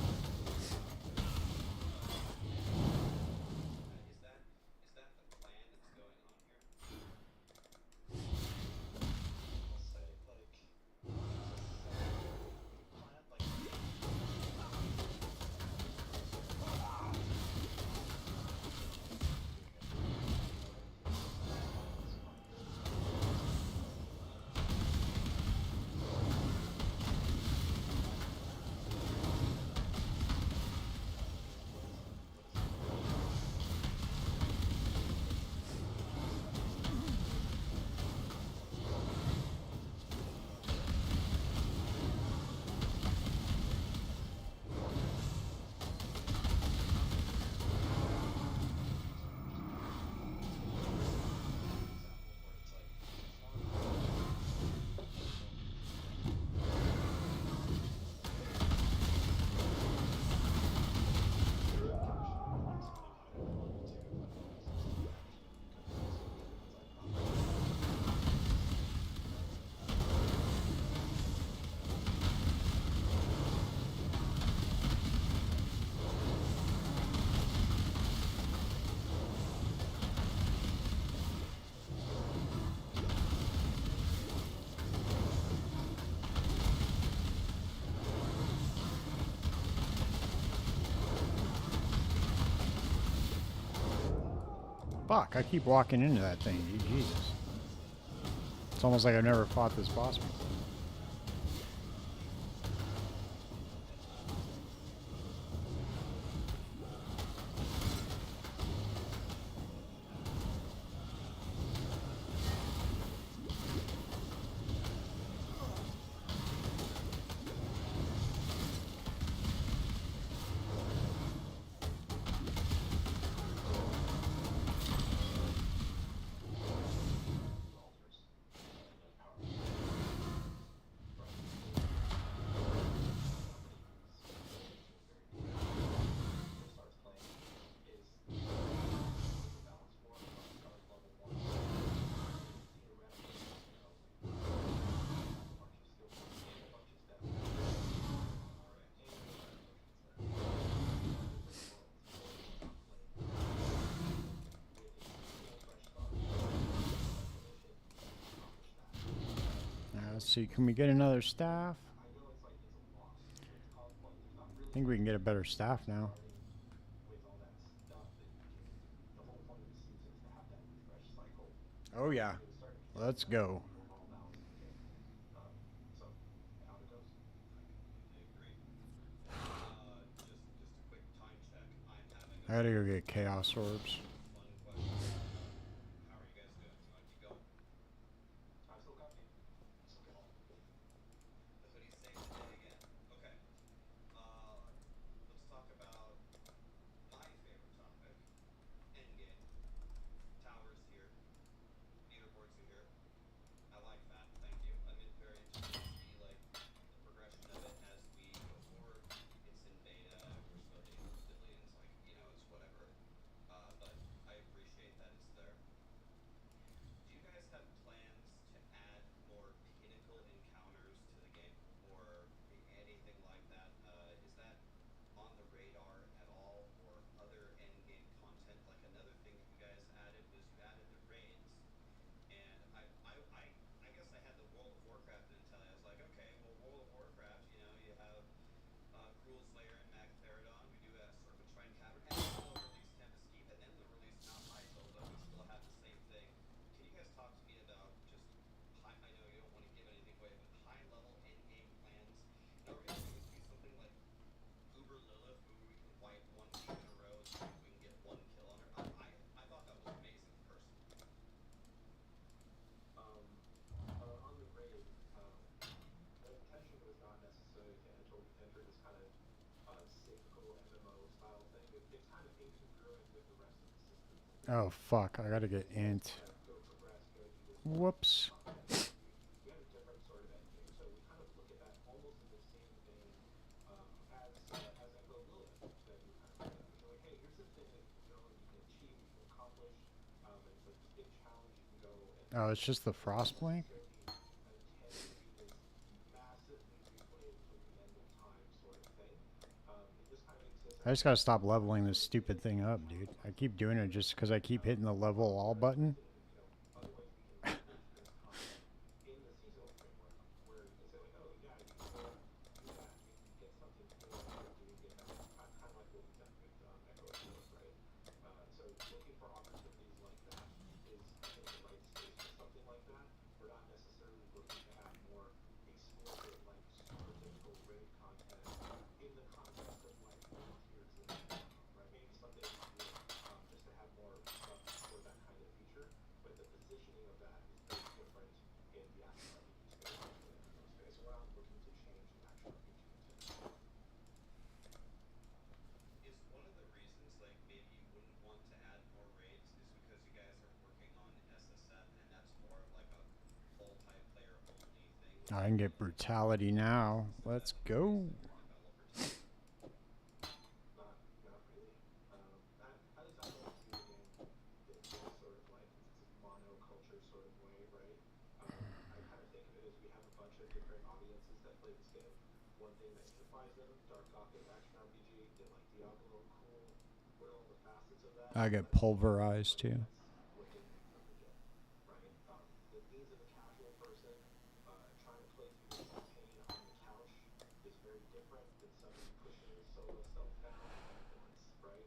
Fuck, I keep walking into that thing, dude. Jesus. It's almost like I've never fought this boss before. Let's see. Can we get another staff? I know it's like it's a loss, it's tough, but there's not really. I think we can get a better staff now. With all that stuff that you do, the whole point of the season is to have that refresh cycle. Oh yeah. To a certain extent, Let's that's go. the overall balance of the game. So, out it goes. I completely agree. Just a quick time check. I'm having a I gotta go get chaos orbs. fun question. How are you guys doing? Do you want to keep going? I'm still copying. The hoodie saved the day again. Okay. Let's talk about my favorite topic. Endgame. Towers here. Leaderboards are here. I like that. Thank you. I'm very interested to see like the progression of it as we go forward. It's in beta. We're still hitting billions. Like it's whatever. But I appreciate that it's there. Do you guys have plans to add more pinnacle encounters to the game or anything like that? Is that on the radar at all, or other end game content? Like another thing that you guys added was you added the raids, and I guess I had the World of Warcraft mentality. I was like, okay, well, World of Warcraft, you have Cruel Slayer and Magtheridon. We do a sort of a Shrine Cavern, and then they'll release Tempest Keep, and then they'll release Mount Hyjal, but we still have the same thing. Can you guys talk to me about just high, I know you don't want to give anything away, but high level end game plans? And are we going to do something like Uber Lilith, where we can wipe one team in a row and see if we can get one kill on her? I thought that was amazing, personally. On the raid, the intention was not necessarily to enter this kind of cyclical MMO style thing. It's kind of incongruent with the rest of the system. Oh fuck! I gotta get int. Go progress, go do this. Whoops. We have a different sort of end game, so we kind of look at that almost in the same vein as Exile Lilith that you kind of look at. You're like, hey, here's the thing that you can achieve, you can accomplish, and it's like this big challenge you can go and Oh, it's just the frost blink. I just gotta stop leveling this stupid thing up, dude. I keep doing it just because I keep hitting the level all button. Is one of the reasons like maybe you wouldn't want to add more raids is because you guys are working on SSF and that's more of like a multiplayer only thing? I can get brutality now. Let's go. Not really. At least I don't see the game in this sort of like monoculture sort of way, right? I kind of think of it as we have a bunch of different audiences that play this game. One thing that unifies them, Dark Gothic action RPG, they like Diablo, cool. What are all the facets of that? I get pulverized too. What they need from the game, right? The needs of a casual person trying to play through this campaign on the couch is very different than somebody pushing the solo stuff down at once, right?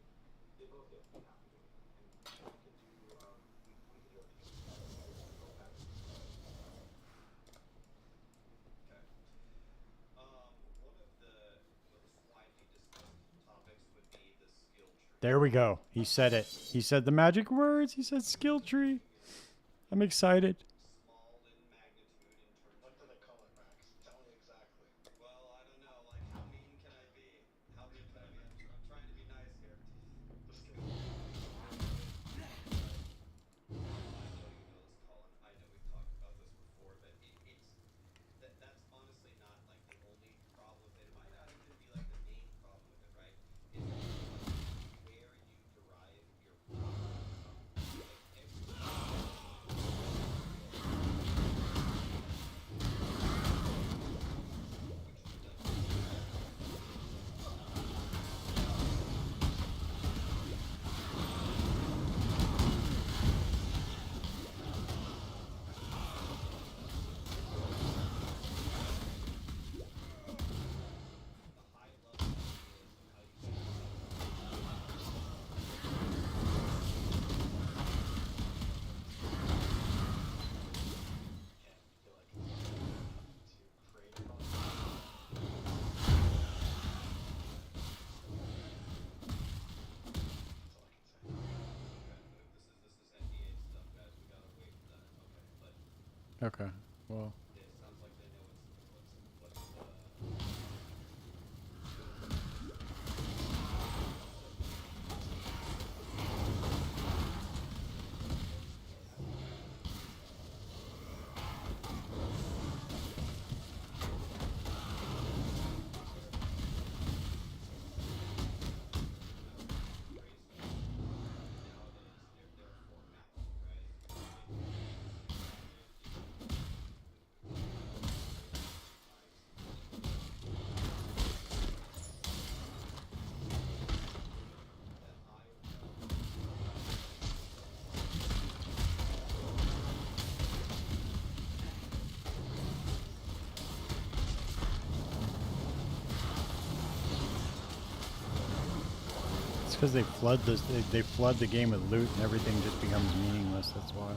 They both get to be happy doing it, and we can do we can do everything go back to Okay. One of the most widely discussed topics would be the skill tree. There we go. He said it. He said the magic words. He said skill tree. I'm excited. Small in magnitude in terms What do of they call it, Max? Tell me exactly. well, I don't know. Like, how mean can I be? How mean can I be? I'm trying to be nice here. The skill. I know you know this, Colin. I know we've talked about this before, but that's honestly not like the only problem. It might not even be like the main problem with it, right? It's where you derive your power from. Like every Okay. Well, It sounds like they know what's nowadays they're formatting, right? it's because they flood this. They flood the game with loot, and everything just becomes meaningless. That's why.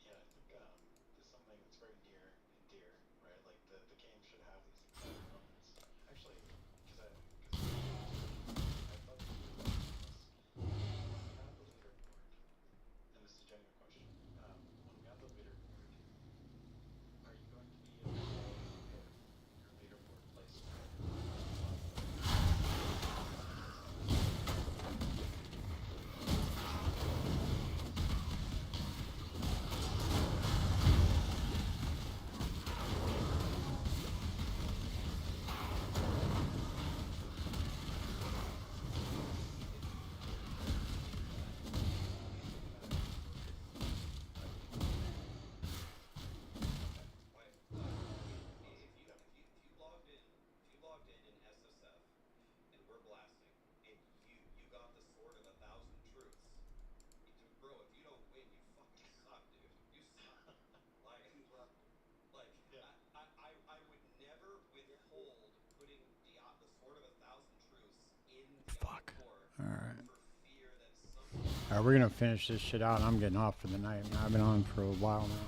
Yeah, I think there's something that's very near and dear, right? Like the game should have these exciting moments. Actually, because you mentioned this earlier, I'd love to hear your thoughts on this. When we add the leaderboard, and this is a genuine question, when we add the leaderboard, are you going to be okay if your leaderboard placement is above the SSF? Okay. Wait, if you Yep. logged in SSF and we're blasting and you got the sword of 1,000 truths, bro, if you don't win, you fucking suck, dude. You suck. Like Well, like yeah. I would never withhold putting the sword of 1,000 truths in Diablo Fuck. 4 All right. for fear that someone All right, we're gonna finish this shit out, and I'm getting off for the night. Man, I've been on for a while now.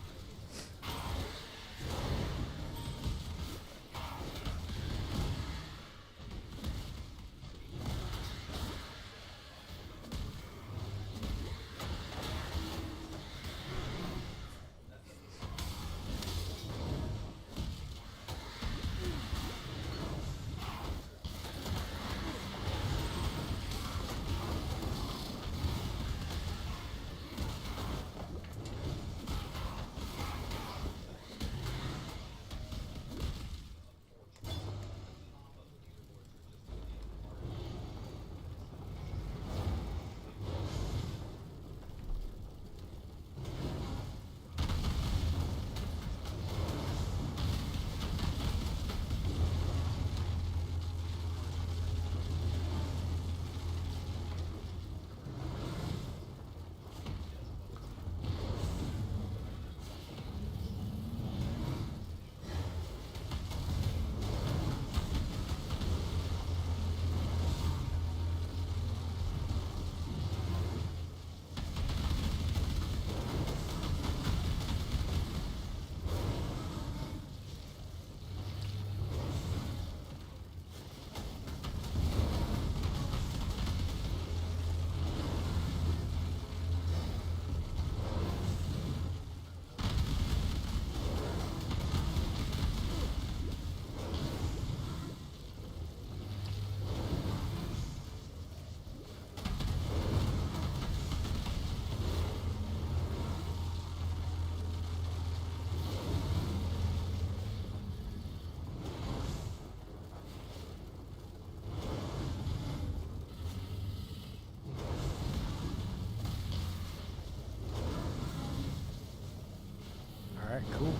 All right, cool.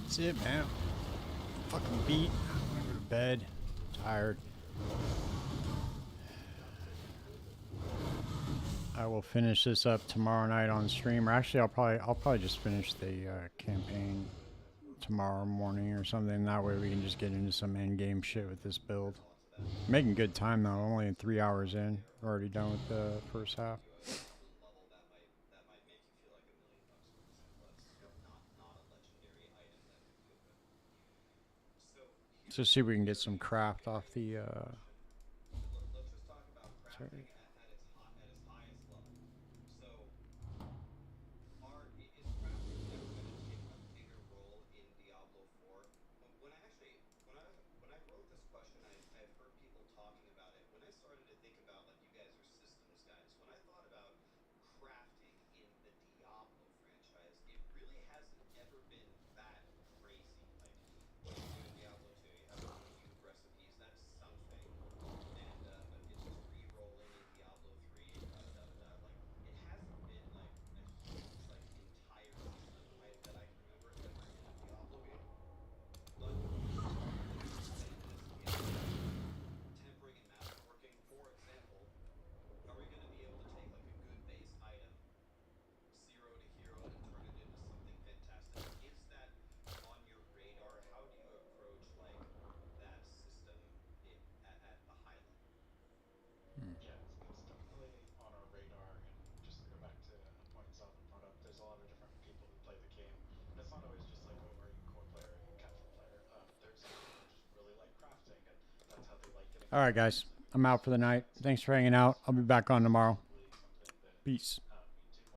That's it, man. Fucking beat. I'm gonna go to bed. Tired. I will finish this up tomorrow night on stream. Or actually, I'll probably just finish the campaign tomorrow morning or something. That way we can just get into some end game shit with this build. Making good time though. Only 3 hours in. We're already done with the first half. you a goblin level that might make you feel like $1 million, for example. That's not a legendary item that could do it. So Let's just see if we can get some craft off the. question. Let's just talk about crafting Sorry. at its highest level. So is crafting ever going to take a bigger role in Diablo 4? When I actually when I wrote this question, I've heard people talking about it. When I started to think about, like, you guys are systems guys, when I thought about crafting in the Diablo franchise, it really hasn't ever been that crazy. Like, what do you do in Diablo 2? You have a few recipes. That's something. And but it's just re-rolling in Diablo 3 and da da da da da. Like, it hasn't been like a huge, like, entire system that I can remember ever in a Diablo game. But with the expanded STL and tempering and masterworking, for example, are we going to be able to take, like, a good base item, zero to hero, and turn it into something fantastic? Is that on your radar? How do you approach, like, that system at the high level? Yeah, it's definitely on our radar. And just to go back to a point Zelvin brought up, there's a lot of different people who play the game, and it's not always just like, oh, are you core player, are you casual player? There's some people who just really like crafting, and that's how they like getting All right, items. guys. And I'm out for the yeah, night. so Thanks for hanging it's out. I'll be back on tomorrow. absolutely something that Peace.